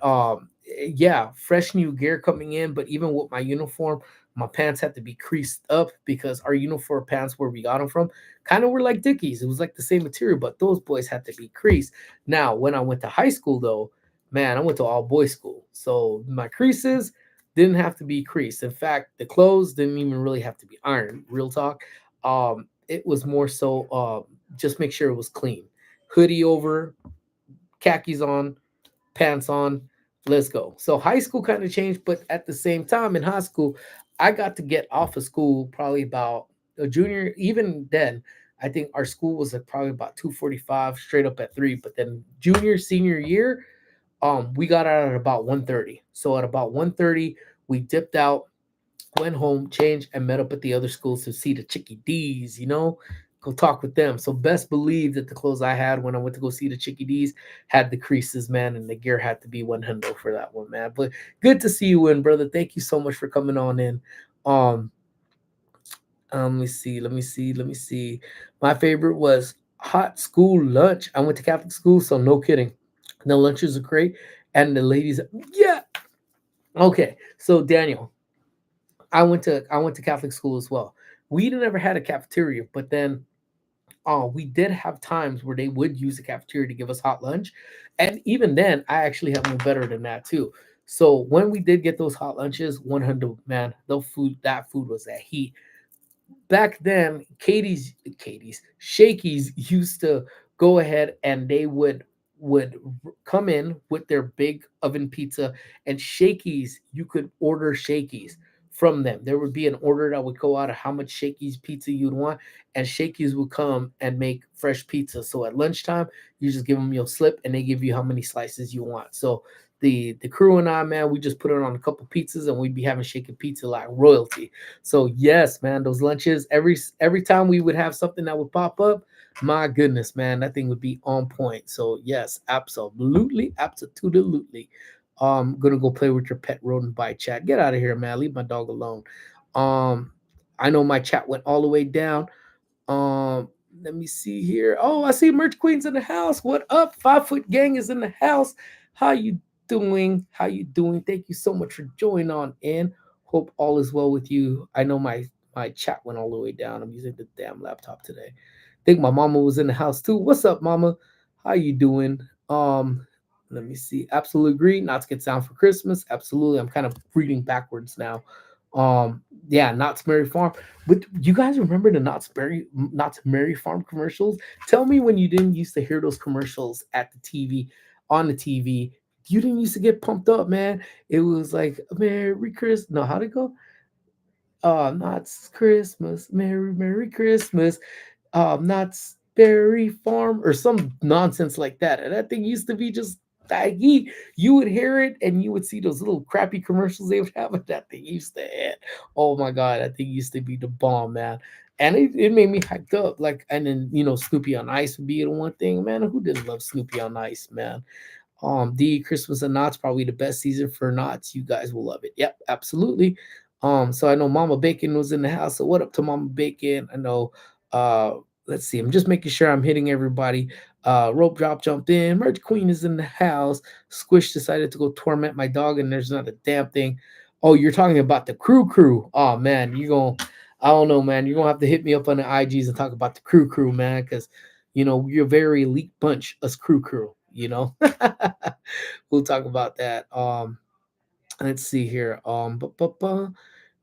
[SPEAKER 1] yeah, fresh new gear coming in. But even with my uniform, my pants had to be creased up, because our uniform pants, where we got them from, kind of were like Dickies. It was like the same material, but those boys had to be creased. Now, when I went to high school, though, man, I went to all boys school, so my creases didn't have to be creased. In fact, the clothes didn't even really have to be ironed. Real talk. It was more so just make sure it was clean. Hoodie over, khakis on, pants on, let's go. So high school kind of changed, but at the same time in high school, I got to get off of school probably about a junior. Even then, I think our school was at probably about 2:45, straight up at 3. But then junior, senior year, we got out at about 1:30. So at about 1:30, we dipped out, Went home, changed, and met up at the other schools to see the Chicky D's, go talk with them. So best believe that the clothes I had when I went to go see the Chicky D's had the creases, man, and the gear had to be 100 for that one, man. But good to see you in, brother. Thank you so much for coming on in. Um, let me see. My favorite was hot school lunch. I went to Catholic school, so no kidding. The lunches are great, and the ladies, yeah. Okay, so Daniel, I went to Catholic school as well. We never had a cafeteria, but then we did have times where they would use the cafeteria to give us hot lunch, and even then, I actually have one better than that too. So when we did get those hot lunches, 100 man, that food was that heat. Back then, Shakey's used to go ahead and they would come in with their big oven pizza, and Shakey's, you could order Shakey's from them. There would be an order that would go out of how much Shakey's pizza you'd want, and Shakey's would come and make fresh pizza. So at lunchtime, you just give them your slip and they give you how many slices you want. So the crew and I, man, we just put it on a couple pizzas and we'd be having shaken pizza like royalty. So yes, man, those lunches, every time we would have something that would pop up, my goodness, man, that thing would be on point. So yes, absolutely, absolutely. Gonna go play with your pet rodent by chat. Get out of here, man. Leave my dog alone. Um, I know my chat went all the way down. Um, Let me see here. Oh, I see Merch Queen's in the house. What up? 5 Foot Gang is in the house. How you doing? How you doing? Thank you so much for joining on in. Hope all is well with you. I know my chat went all the way down. I'm using the damn laptop today. Think my mama was in the house too. What's up, mama? How you doing? Let me see. Absolutely agree. Not to get down for Christmas. Absolutely. I'm kind of reading backwards now. Yeah, Knott's Berry Farm. But you guys remember the Knott's Berry Farm commercials? Tell me when you didn't used to hear those commercials at the TV, on the TV. You didn't used to get pumped up, man. It was like Merry Christmas. No, how'd it go? Knott's Christmas, Merry Christmas, Knott's Berry Farm, or some nonsense like that. And that thing used to be just daggy. You would hear it and you would see those little crappy commercials they would have, but that thing used to hit. Oh my god, that thing used to be the bomb, man. And it made me hyped up. Like, and then Snoopy on Ice would be the one thing, man. Who didn't love Snoopy on Ice, man? The Christmas and Knots probably the best season for Knots. You guys will love it. Yep, absolutely. So I know Mama Bacon was in the house. So what up to Mama Bacon? I know. Uh, let's see. I'm just making sure I'm hitting everybody. Rope Drop jumped in. Merge Queen is in the house. Squish decided to go torment my dog, and there's not a damn thing. Oh, you're talking about the crew. Oh man, you're gonna. I don't know, man. You're gonna have to hit me up on the IGs and talk about the crew, man, because you're a very elite bunch, us crew. We'll talk about that. Let's see here.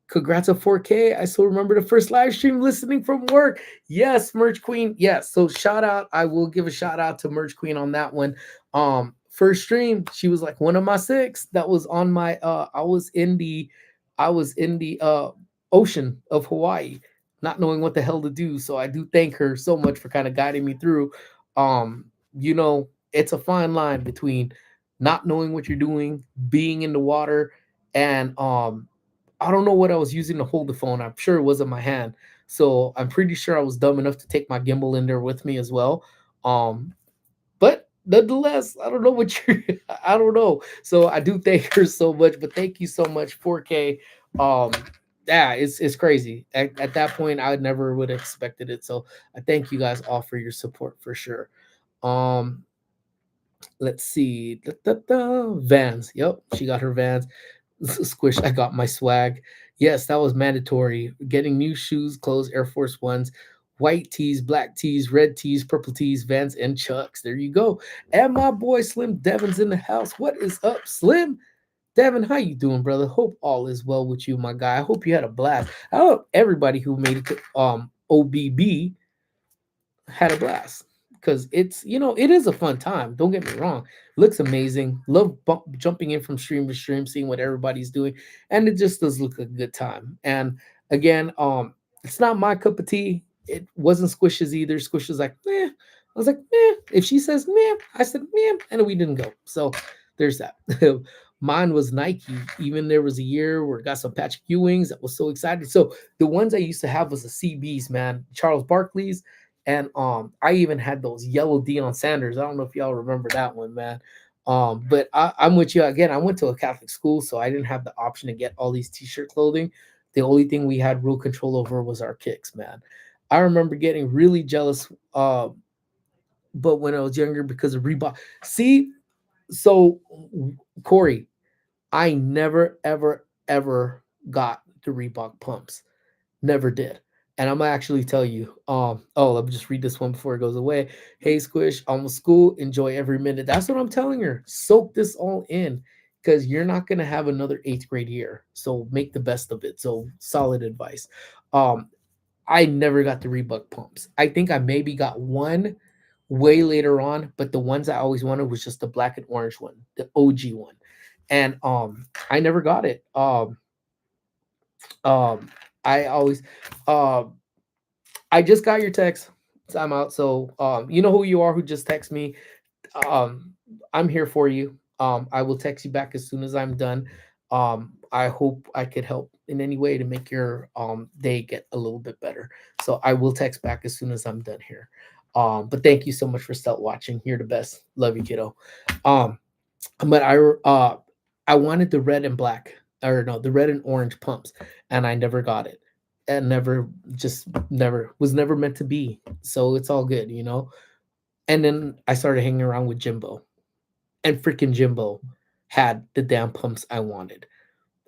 [SPEAKER 1] Congrats on 4K. I still remember the first live stream listening from work. Yes, Merch Queen. Yes. So shout out. I will give a shout out to Merch Queen on that one. First stream, she was like one of my six. That was on my I was in the ocean of Hawaii, not knowing what the hell to do. So I do thank her so much for kind of guiding me through. It's a fine line between not knowing what you're doing, being in the water, and I don't know what I was using to hold the phone. I'm sure it wasn't my hand. So I'm pretty sure I was dumb enough to take my gimbal in there with me as well. But nonetheless, I don't know what you're I don't know. So I do thank her so much, but thank you so much, 4K. Um yeah, it's crazy. At that point, I never would have expected it. So I thank you guys all for your support for sure. Um, let's see. Vans. Yep, she got her Vans. Squish, I got my swag. Yes, that was mandatory. Getting new shoes, clothes, Air Force Ones, white tees, black tees, red tees, purple tees, Vans, and Chucks. There you go. And my boy Slim Devin's in the house. What is up, Slim? Devin, how you doing, brother? Hope all is well with you, my guy. I hope you had a blast. I hope everybody who made it to OBB had a blast because it is a fun time. Don't get me wrong. Looks amazing. Love jumping in from stream to stream, seeing what everybody's doing, and it just does look like a good time. And again, it's not my cup of tea. It wasn't Squish's either. Squish was like, eh. I was like, eh. If she says meh, I said meh, and we didn't go. So there's that. Mine was Nike. Even there was a year where I got some Patrick Ewings. I was so excited. So the ones I used to have was the CBs, man, Charles Barkley's, and I even had those yellow Deion Sanders. I don't know if y'all remember that one, man. But I'm with you again. I went to a Catholic school, so I didn't have the option to get all these T-shirt clothing. The only thing we had real control over was our kicks, man. I remember getting really jealous, but when I was younger because of Reebok. See, so Corey, I never, ever, ever got the Reebok pumps. Never did. And I'm gonna actually tell you, let me just read this one before it goes away. Hey Squish, almost school, enjoy every minute. That's what I'm telling her. Soak this all in because you're not gonna have another eighth grade year. So make the best of it. So solid advice. Um, I never got the Reebok pumps. I think I maybe got one way later on, but the ones I always wanted was just the black and orange one, the OG one. And I never got it. Um I always um I just got your text. I'm out. So you know who you are who just text me. Um I'm here for you. I will text you back as soon as I'm done. I hope I could help in any way to make your day get a little bit better. So I will text back as soon as I'm done here. But thank you so much for still watching. You're the best. Love you, kiddo. Um but I wanted the red and black, or no, the red and orange pumps, and I never got it. And never, just never, was never meant to be. So it's all good, you know. And then I started hanging around with Jimbo, and freaking Jimbo had the damn pumps I wanted.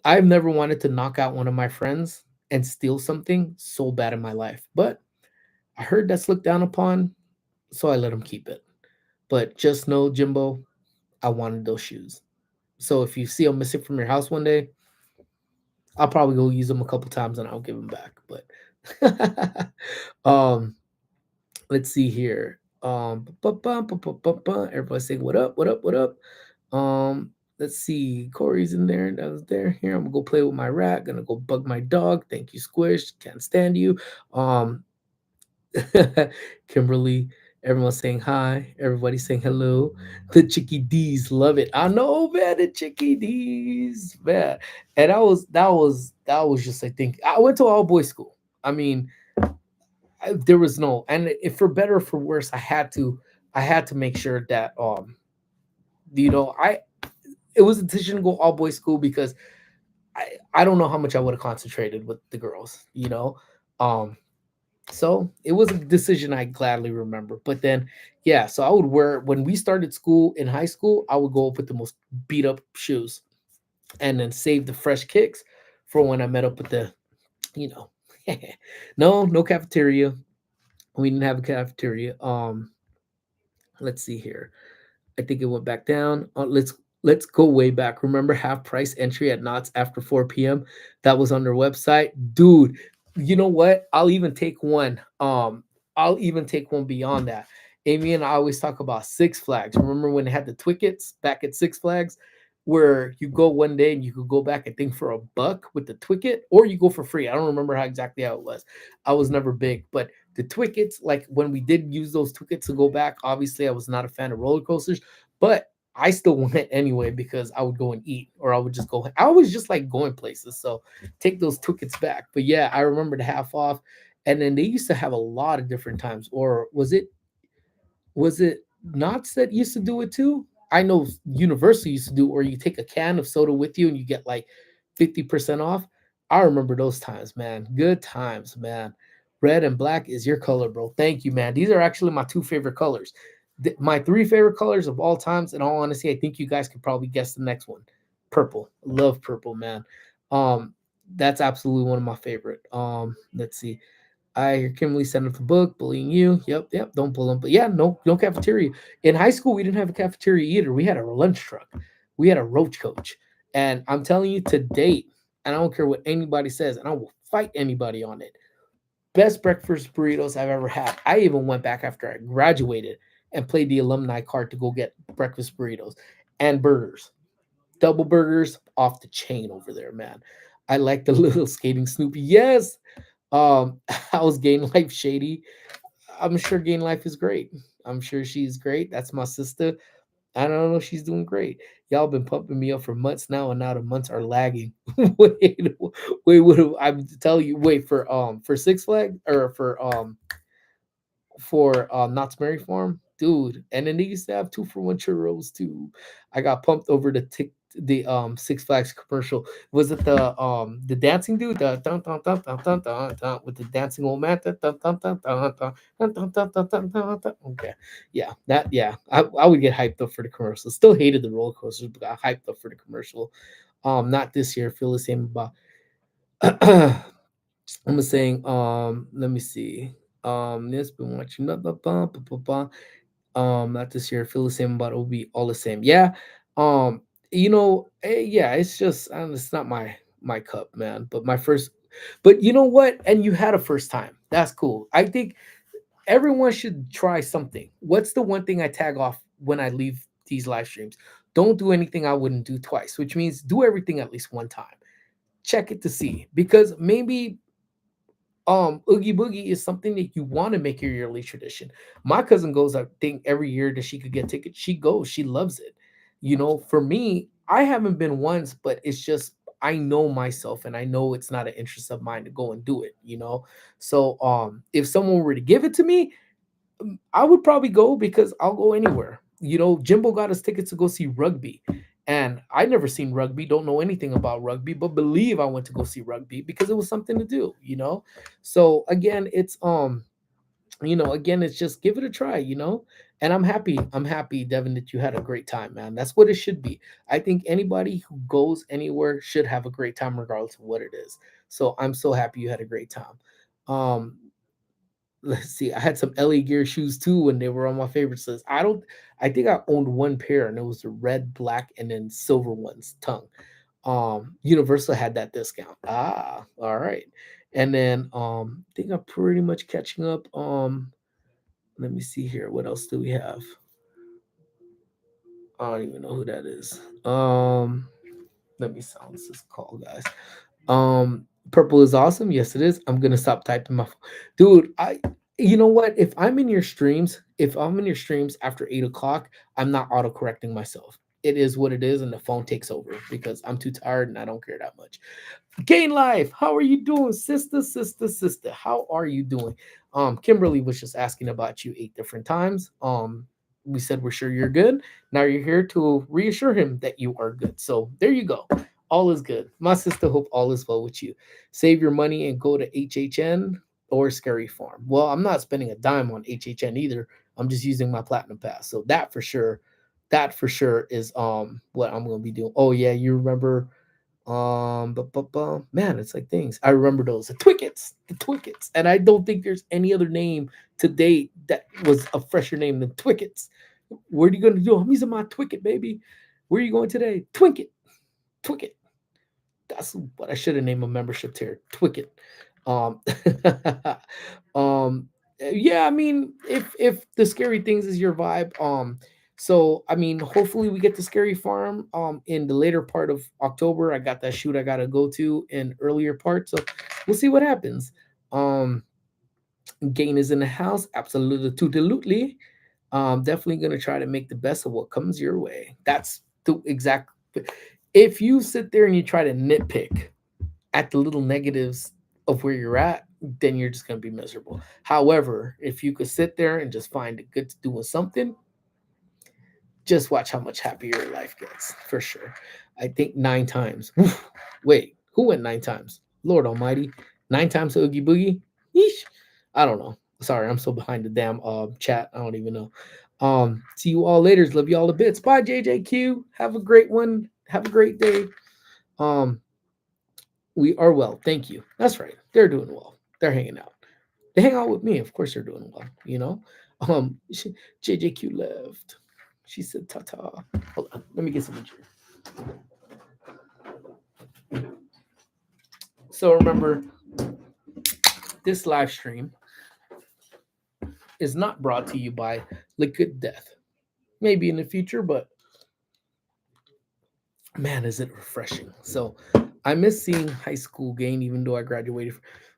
[SPEAKER 1] I've never wanted to knock out one of my friends and steal something so bad in my life, but I heard that's looked down upon, so I let him keep it. But just know, Jimbo, I wanted those shoes. So if you see them missing from your house one day, I'll probably go use them a couple times and I'll give them back. But um, let's see here. Everybody saying what up, what up, what up. Let's see. Corey's in there. That was there. Here, I'm gonna go play with my rat. Gonna go bug my dog. Thank you, Squish. Can't stand you. Um, Kimberly, everyone's saying hi. Everybody's saying hello. The Chicky D's love it. I know, man. The Chicky D's, man. And that was just, I think I went to all boys school. I mean, there was no, and if for better or for worse, I had to make sure that I it was a decision to go all boys school because I don't know how much I would have concentrated with the girls, um so it was a decision I gladly remember. But then, yeah, so I would wear, when we started school in high school, I would go up with the most beat up shoes and then save the fresh kicks for when I met up with you know, no cafeteria. We didn't have a cafeteria. Let's see here. I think it went back down. Let's go way back. Remember half price entry at Knott's after 4 p.m. That was on their website, dude. You know what? I'll even take one beyond that. Amy and I always talk about Six Flags. Remember when they had the Twickets back at Six Flags, where you go one day and you could go back, I think, for $1 with the Twicket, or you go for free. I don't remember how it was. I was never big, but the Twickets, like when we did use those Twickets to go back, obviously I was not a fan of roller coasters, but I still went anyway because I would go and eat, or I would just go. I always just like going places, so take those tickets back. But yeah, I remember the half off, and then they used to have a lot of different times. Or was it Knott's that used to do it too? I know Universal used to do, or you take a can of soda with you and you get like 50% off. I remember those times, man. Good times, man. Red and black is your color, bro. Thank you, man. These are actually my two favorite colors. My three favorite colors of all times. In all honesty, I think you guys could probably guess the next one. Purple. Love purple, man. Um, that's absolutely one of my favorite. Let's see. I hear Kimberly sent up the book, bullying you. Yep, yep. Don't pull them. But yeah, no cafeteria. In high school, we didn't have a cafeteria either. We had a lunch truck. We had a roach coach. And I'm telling you, to date, and I don't care what anybody says, and I will fight anybody on it. Best breakfast burritos I've ever had. I even went back after I graduated and played the alumni card to go get breakfast burritos and burgers. Double burgers off the chain over there, man. I like the little skating Snoopy. Yes, how's Gain Life Shady? I'm sure Gain Life is great. I'm sure she's great. That's my sister. I don't know. She's doing great. Y'all been pumping me up for months now, and now the months are lagging. wait, wait. What I'm telling you? Wait for Six Flags or for Knott's Berry Farm, dude. And then they used to have 2 for 1 churros too. I got pumped over the Six Flags commercial. Was it the dancing dude? The dun, dun, dun, dun, dun, dun, dun, with the dancing old man. Dun, dun, dun, dun, dun, dun, dun, dun, dun, dun, dun, dun, dun. Okay. Yeah, that yeah. I would get hyped up for the commercial. Still hated the roller coasters, but got hyped up for the commercial. Not this year. Feel the same about I'm saying, let me see. Yes, been watching not this year. Feel the same about it will be all the same. Yeah. Yeah, it's just it's not my cup, man. But my first but you know what? And you had a first time. That's cool. I think everyone should try something. What's the one thing I tag off when I leave these live streams? Don't do anything I wouldn't do twice, which means do everything at least one time. Check it to see because maybe Oogie Boogie is something that you want to make your yearly tradition. My cousin goes, I think every year that she could get tickets, she goes, she loves it. For me, I haven't been once, but it's just I know myself and I know it's not an interest of mine to go and do it. So if someone were to give it to me, I would probably go because I'll go anywhere. Jimbo got us tickets to go see rugby. And I never seen rugby, don't know anything about rugby, but believe I went to go see rugby because it was something to do. So again, it's just give it a try. And I'm happy. I'm happy, Devin, that you had a great time, man. That's what it should be. I think anybody who goes anywhere should have a great time regardless of what it is. So I'm so happy you had a great time. Um, let's see, I had some LA Gear shoes too when they were on my favorites list. I think I owned one pair and it was the red, black, and then silver ones, tongue. Universal had that discount. Ah, all right. And then I think I'm pretty much catching up. Let me see here. What else do we have? I don't even know who that is. Let me silence this call, guys. Purple is awesome. Yes, it is. I'm gonna stop typing my dude. You know what? If I'm in your streams after 8 o'clock, I'm not auto correcting myself. It is what it is, and the phone takes over because I'm too tired and I don't care that much. Gain Life, how are you doing, sister, sister, sister? How are you doing? Kimberly was just asking about you 8 different times. We said we're sure you're good. Now you're here to reassure him that you are good. So there you go. All is good. My sister, hope all is well with you. Save your money and go to HHN or Scary Farm. Well, I'm not spending a dime on HHN either. I'm just using my platinum pass. So that for sure, is what I'm gonna be doing. Oh yeah, you remember man, it's like things. I remember those. The Twickets. And I don't think there's any other name to date that was a fresher name than Twickets. What are you gonna do? I'm using my Twicket, baby. Where are you going today? Twicket. That's what I should have named a membership tier. Twicket. Um, um, yeah, I mean, if the scary things is your vibe, so I mean, hopefully we get to Scary Farm in the later part of October. I got that shoot I gotta go to in earlier part, so we'll see what happens. Um, Gain is in the house, absolutely. Definitely gonna try to make the best of what comes your way. That's the exact. If you sit there and you try to nitpick at the little negatives of where you're at, then you're just gonna be miserable. However, if you could sit there and just find it good to doing something, just watch how much happier your life gets for sure. I think 9 times. Wait, who went 9 times? Lord Almighty, 9 times to Oogie Boogie. Yeesh. I don't know. Sorry, I'm so behind the damn chat. I don't even know. See you all later. Love you all the bits. Bye, JJQ. Have a great one. Have a great day. Um, we are well. Thank you. That's right. They're doing well. They're hanging out. They hang out with me. Of course, they're doing well. JJQ left. She said, "Ta ta." Hold on. Let me get some drink. So remember, this live stream is not brought to you by Liquid Death. Maybe in the future, but man, is it refreshing. So I miss seeing high school Gain, even though I graduated.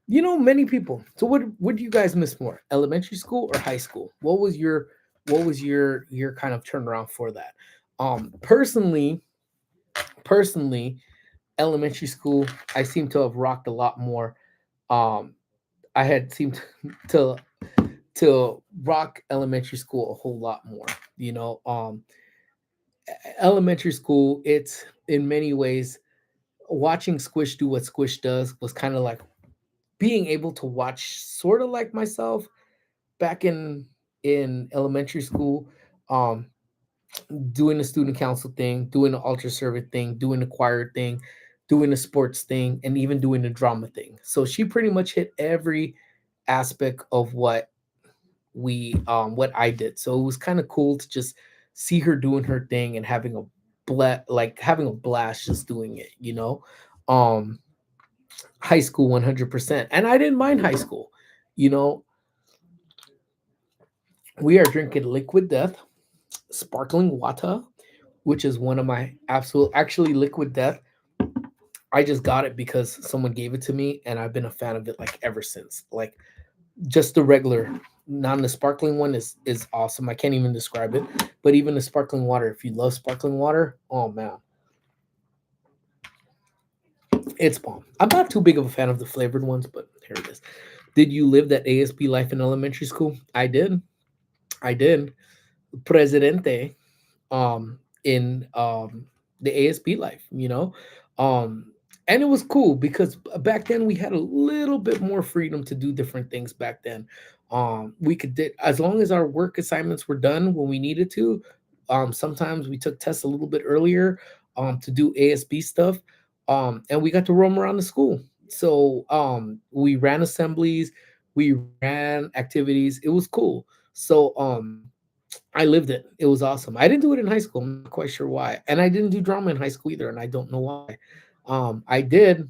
[SPEAKER 1] Many people. So what do you guys miss more? Elementary school or high school? What was your What was your kind of turnaround for that? Personally, elementary school, I seem to have rocked a lot more. Um, I had seemed to rock elementary school a whole lot more. You know, elementary school, it's in many ways watching Squish do what Squish does was kind of like being able to watch sort of like myself back in elementary school. Um, doing the student council thing, doing the ultra servant thing, doing the choir thing, doing the sports thing, and even doing the drama thing. So she pretty much hit every aspect of what I did. So it was kind of cool to just see her doing her thing and having a having a blast just doing it, you know. Um High school 100%. And I didn't mind high school. You know, we are drinking liquid death, sparkling water, which is one of my absolute actually liquid death. I just got it because someone gave it to me and I've been a fan of it like ever since. Like just the regular, not the sparkling one is awesome. I can't even describe it. But even the sparkling water, if you love sparkling water, oh man, it's bomb. I'm not too big of a fan of the flavored ones, but here it is. Did you live that ASB life in elementary school? I did. I did. Presidente in the ASB life, you know. Um and it was cool because back then we had a little bit more freedom to do different things back then. We could did as long as our work assignments were done when we needed to. Sometimes we took tests a little bit earlier to do ASB stuff. And we got to roam around the school. So we ran assemblies, we ran activities. It was cool. So I lived it. It was awesome. I didn't do it in high school. I'm not quite sure why. And I didn't do drama in high school either, and I don't know why. I did,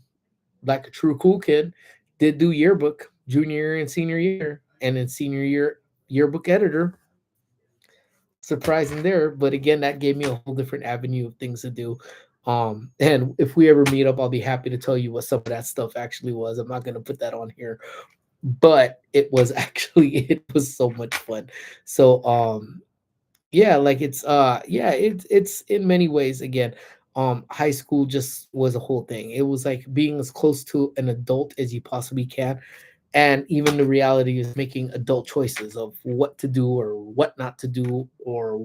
[SPEAKER 1] like a true cool kid, did do yearbook junior year and senior year, and in senior year yearbook editor. Surprising there, but again, that gave me a whole different avenue of things to do. And if we ever meet up, I'll be happy to tell you what some of that stuff actually was. I'm not going to put that on here, but it was actually it was so much fun. So yeah, like yeah, it's in many ways again, high school just was a whole thing. It was like being as close to an adult as you possibly can, and even the reality is making adult choices of what to do or what not to do, or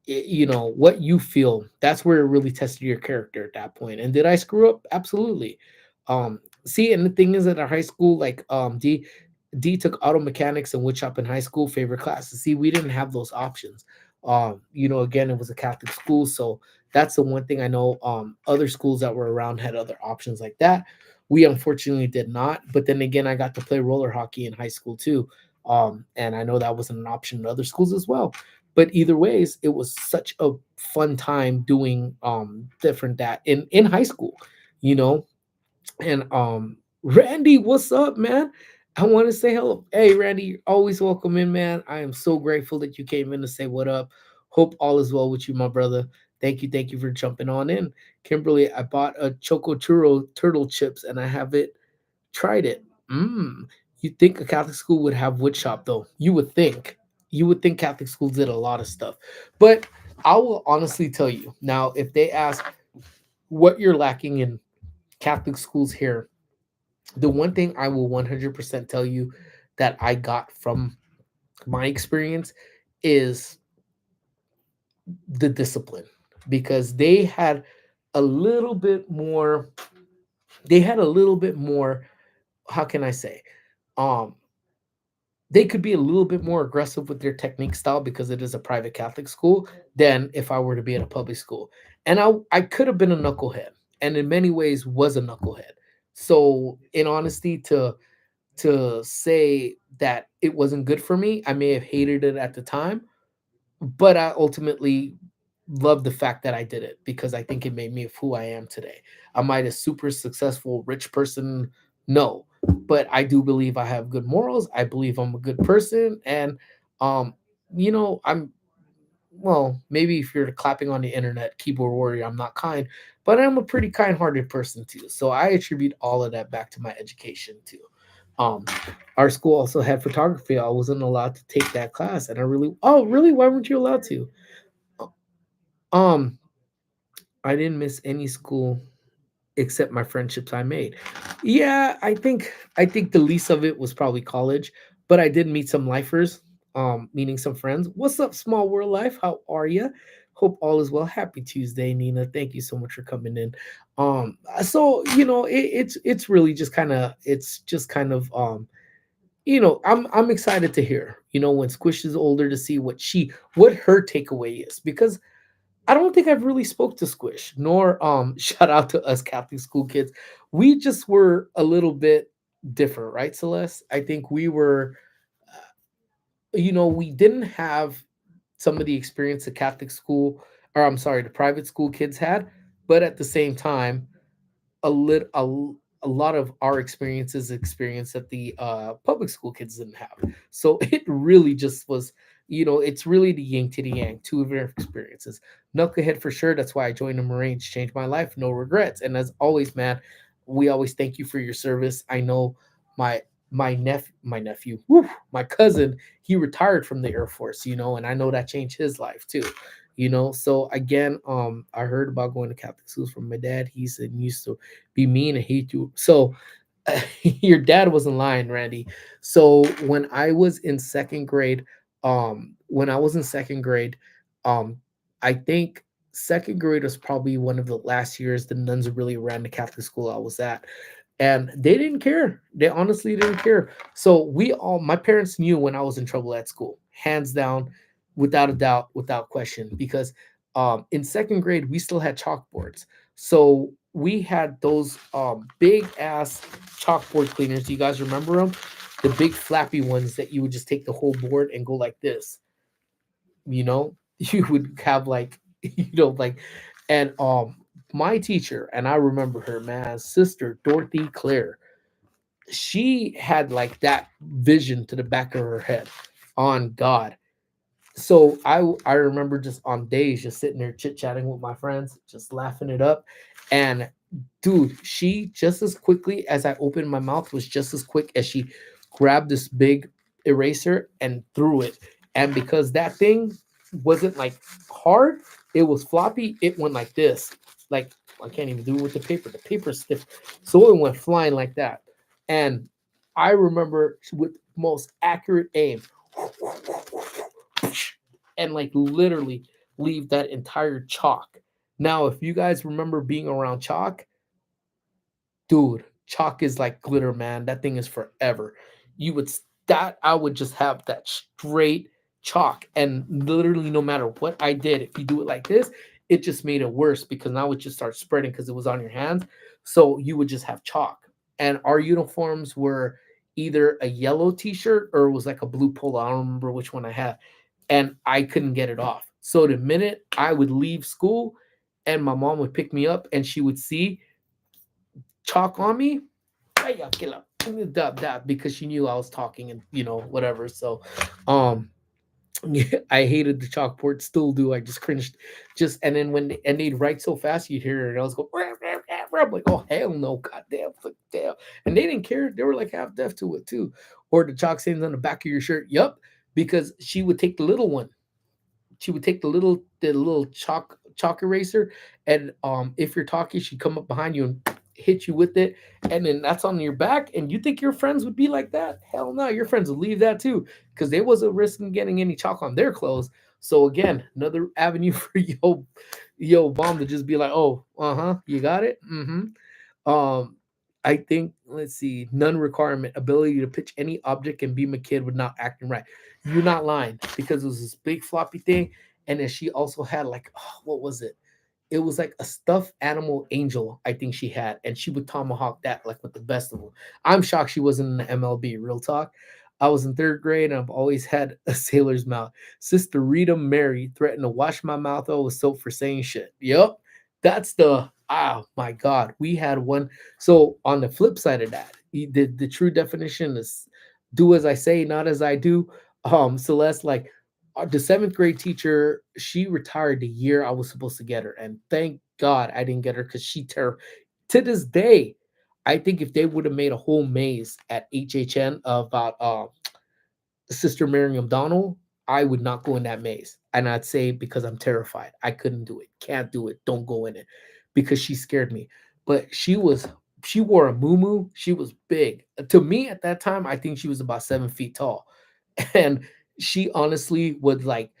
[SPEAKER 1] you know what you feel. That's where it really tested your character at that point. And did I screw up? Absolutely. See, and the thing is, at our high school, like D took auto mechanics and wood shop in high school, favorite classes. See, we didn't have those options. You know, again, it was a Catholic school, so that's the one thing I know. Other schools that were around had other options like that. We unfortunately did not. But then again, I got to play roller hockey in high school too. And I know that wasn't an option in other schools as well. But either ways, it was such a fun time doing different that in high school, you know. And Randy, what's up, man? I want to say hello. Hey, Randy, you're always welcome in, man. I am so grateful that you came in to say what up. Hope all is well with you, my brother. Thank you for jumping on in. Kimberly, I bought a Choco Churro turtle chips and I haven't tried it. Mmm. You think a Catholic school would have wood shop though? You would think. You would think Catholic schools did a lot of stuff. But I will honestly tell you now, if they ask what you're lacking in Catholic schools here, the one thing I will 100% tell you that I got from my experience is the discipline, because a little bit more they had a little bit more, how can I say, um they could be a little bit more aggressive with their technique style because it is a private Catholic school than if I were to be at a public school. And I could have been a knucklehead, and in many ways was a knucklehead. So in honesty, to say that it wasn't good for me, I may have hated it at the time, but I ultimately love the fact that I did it because I think it made me of who I am today. Am I a super successful rich person? No, but I do believe I have good morals. I believe I'm a good person, and um, you know, I'm well. Maybe if you're clapping on the internet, keyboard warrior, I'm not kind, but I'm a pretty kind-hearted person too. So I attribute all of that back to my education too. Um, our school also had photography. I wasn't allowed to take that class, and I really, oh, really? Why weren't you allowed to? Um, I didn't miss any school except my friendships I made. Yeah, I think the least of it was probably college, but I did meet some lifers, meeting some friends. What's up, small world life? How are you? Hope all is well. Happy Tuesday, Nina. Thank you so much for coming in. So it's really just kind of I'm excited to hear when Squish is older to see what her takeaway is because I don't think I've really spoke to Squish, nor shout out to us Catholic school kids. We just were a little bit different, right, Celeste? I think we were, we didn't have some of the experience the Catholic school, or I'm sorry, the private school kids had, but at the same time, a lot of our experience that the public school kids didn't have. So it really just was, it's really the yin to the yang, two of their experiences. Knucklehead for sure. That's why I joined the Marines, changed my life, no regrets. And as always, man, we always thank you for your service. I know my my nephew, whew, my cousin, he retired from the Air Force, and I know that changed his life too. So again, I heard about going to Catholic schools from my dad. He said he used to be mean and hate you. So your dad wasn't lying, Randy. So when I was in second grade, um, I think second grade was probably one of the last years the nuns really ran the Catholic school I was at, and they didn't care. They honestly didn't care. So my parents knew when I was in trouble at school, hands down, without a doubt, without question, because in second grade we still had chalkboards. So we had those big ass chalkboard cleaners. Do you guys remember them? The big flappy ones that you would just take the whole board and go like this. You would have like, like, and my teacher, and I remember her, man, Sister Dorothy Claire. She had like that vision to the back of her head on God. So I remember just on days just sitting there chit chatting with my friends, just laughing it up, and dude, she just as quickly as I opened my mouth was just as quick as she grabbed this big eraser and threw it. And because that thing wasn't like hard, it was floppy. It went like this, like I can't even do it with the paper. The paper's stiff, so it went flying like that. And I remember with most accurate aim and like literally leave that entire chalk. Now, if you guys remember being around chalk, dude, chalk is like glitter, man. That thing is forever. You would that I would just have that straight chalk, and literally no matter what I did, if you do it like this, it just made it worse because now it just starts spreading because it was on your hands. So you would just have chalk, and our uniforms were either a yellow T-shirt or it was like a blue polo. I don't remember which one I had, and I couldn't get it off. So the minute I would leave school, and my mom would pick me up, and she would see chalk on me, because she knew I was talking and whatever. So, um, I hated the chalkboard, still do. I just cringed, and then and they'd write so fast, you'd hear it, and I was go, I'm like, oh hell no, goddamn, damn, and they didn't care. They were like half deaf to it too, or the chalk stains on the back of your shirt. Yup, because she would take the little one, she would take the little chalk eraser, and if you're talking, she'd come up behind you and hit you with it, and then that's on your back. And you think your friends would be like that? Hell no, your friends would leave that too, because they wasn't risking getting any chalk on their clothes. So again, another avenue for yo bomb to just be like, oh, uh-huh, you got it. Um, I think, let's see, none requirement, ability to pitch any object and beam a kid with not acting right. You're not lying, because it was this big floppy thing. And then she also had like, oh, what was it? It was like a stuffed animal angel, I think she had, and she would tomahawk that like with the best of them. I'm shocked she wasn't in the MLB. Real talk. I was in third grade and I've always had a sailor's mouth. Sister Rita Mary threatened to wash my mouth out with soap for saying shit. Yep. That's oh my God. We had one. So on the flip side of that, the true definition is do as I say, not as I do. Celeste, like the seventh grade teacher, she retired the year I was supposed to get her. And thank God I didn't get her because to this day, I think if they would have made a whole maze at HHN about Sister Miriam Donald, I would not go in that maze. And I'd say because I'm terrified. I couldn't do it. Can't do it. Don't go in it. Because she scared me. But she wore a muumuu. She was big. To me at that time, I think she was about 7 feet tall. And she honestly would like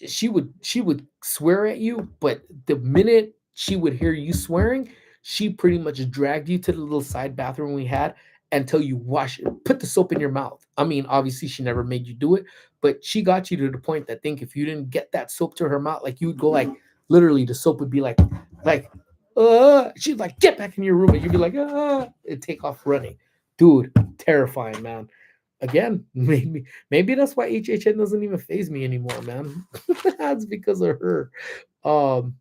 [SPEAKER 1] she would swear at you, but the minute she would hear you swearing, she pretty much dragged you to the little side bathroom we had and tell you wash put the soap in your mouth. I mean, obviously she never made you do it, but she got you to the point that think if you didn't get that soap to her mouth, like you would go like literally the soap would be like she'd like get back in your room and you'd be like and take off running. Dude, terrifying, man. Again, maybe that's why HHN doesn't even phase me anymore, man. That's because of her. Um,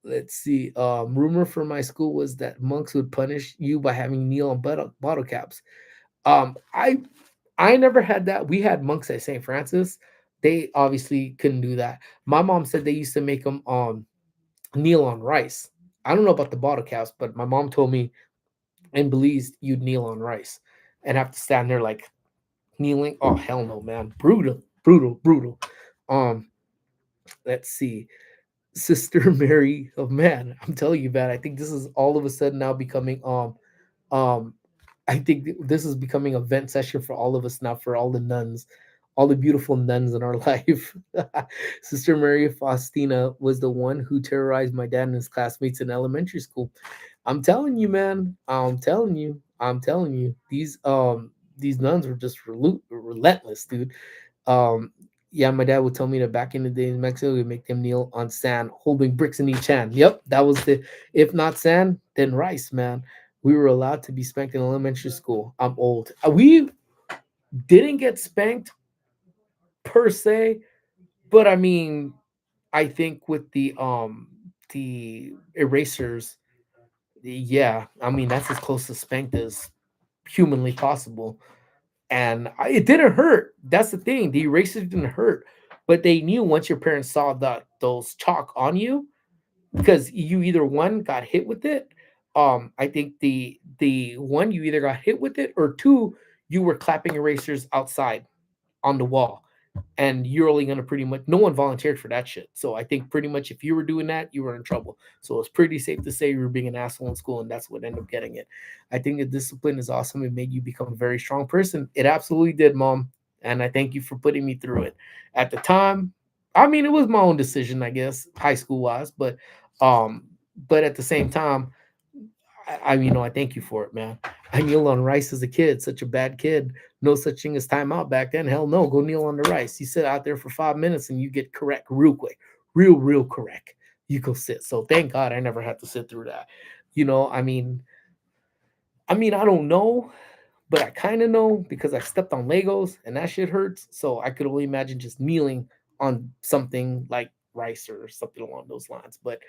[SPEAKER 1] let's see. Rumor from my school was that monks would punish you by having kneel on bottle caps. Um, I I never had that. We had monks at St. Francis. They obviously couldn't do that. My mom said they used to make them kneel on rice. I don't know about the bottle caps, but my mom told me in Belize you'd kneel on rice and have to stand there like kneeling. Oh hell no, man. Brutal, brutal, brutal. Um, let's see. Sister Mary, oh man, I'm telling you, man, I think this is all of a sudden now becoming um I think this is becoming a vent session for all of us now, for all the nuns, all the beautiful nuns in our life. Sister Mary Faustina was the one who terrorized my dad and his classmates in elementary school. I'm telling you, man. I'm telling you. I'm telling you. These nuns were just relentless, dude. Um, yeah, my dad would tell me that back in the day in Mexico, we'd make them kneel on sand, holding bricks in each hand. Yep, that was the if not sand, then rice, man. We were allowed to be spanked in elementary school. I'm old. We didn't get spanked per se, but I mean, I think with the erasers, yeah, I mean that's as close to spanked as humanly possible. And it didn't hurt. That's the thing. The erasers didn't hurt, but they knew once your parents saw those chalk on you, because you either one got hit with it. I think the one you either got hit with it or two you were clapping erasers outside on the wall, and you're only going to pretty much no one volunteered for that shit. So I think pretty much if you were doing that, you were in trouble. So it's pretty safe to say you were being an asshole in school, and that's what ended up getting it. I think the discipline is awesome. It made you become a very strong person. It absolutely did, mom, and I thank you for putting me through it. At the time, I mean, it was my own decision, I guess, high school wise, um, but at the same time, I thank you for it, man. I kneel on rice as a kid, such a bad kid. No such thing as timeout back then. Hell no, go kneel on the rice. You sit out there for 5 minutes and you get correct real quick, real correct. You go sit. So thank God I never had to sit through that. You know, I don't know, but I kind of know because I stepped on Legos and that shit hurts. So I could only imagine just kneeling on something like rice or something along those lines. But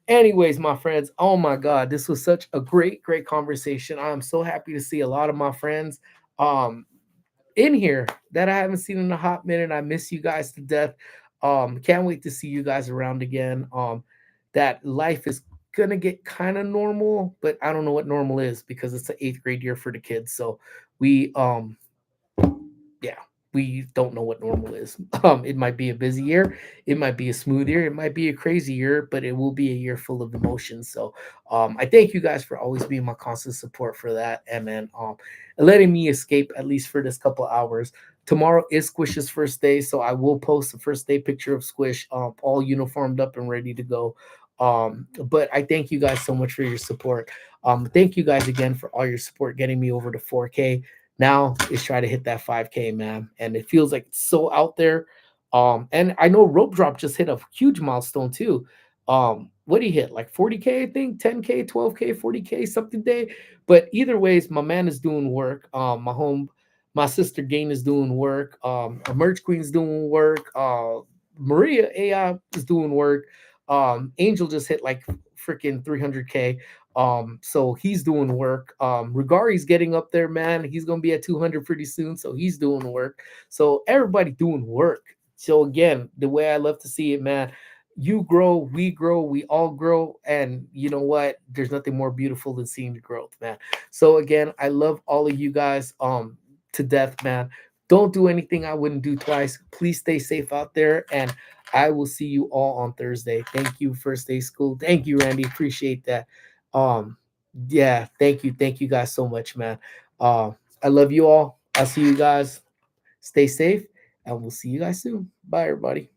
[SPEAKER 1] anyways, my friends, oh my God, this was such a great conversation. I am so happy to see a lot of my friends um in here that I haven't seen in a hot minute. I miss you guys to death. Can't wait to see you guys around again. That life is gonna get kind of normal, but I don't know what normal is because it's the eighth grade year for the kids. So we yeah, we don't know what normal is. It might be a busy year, it might be a smooth year, it might be a crazy year, but it will be a year full of emotions. So I thank you guys for always being my constant support for that, and then letting me escape at least for this couple hours. Tomorrow is Squish's first day, so I will post the first day picture of Squish, all uniformed up and ready to go. But I thank you guys so much for your support. Thank you guys again for all your support getting me over to 4K. Now is try to hit that 5K, man. And it feels like it's so out there. And I know Rope Drop just hit a huge milestone too. What did he hit? Like 40K, I think, 10K, 12K, 40K, something day. But either ways, my man is doing work. My sister Gain is doing work. A Merch Queen's doing work. Maria AI is doing work. Angel just hit like freaking 300K. So he's doing work. Rigari's getting up there, man. He's gonna be at 200 pretty soon, so he's doing work. So everybody doing work. So again, the way I love to see it, man. You grow, we all grow, and you know what? There's nothing more beautiful than seeing the growth, man. So again, I love all of you guys to death, man. Don't do anything I wouldn't do twice. Please stay safe out there, and I will see you all on Thursday. Thank you, First Day School. Thank you, Randy. Appreciate that. Um, yeah, thank you guys so much, man. Uh, I love you all. I'll see you guys. Stay safe, and we'll see you guys soon. Bye, everybody.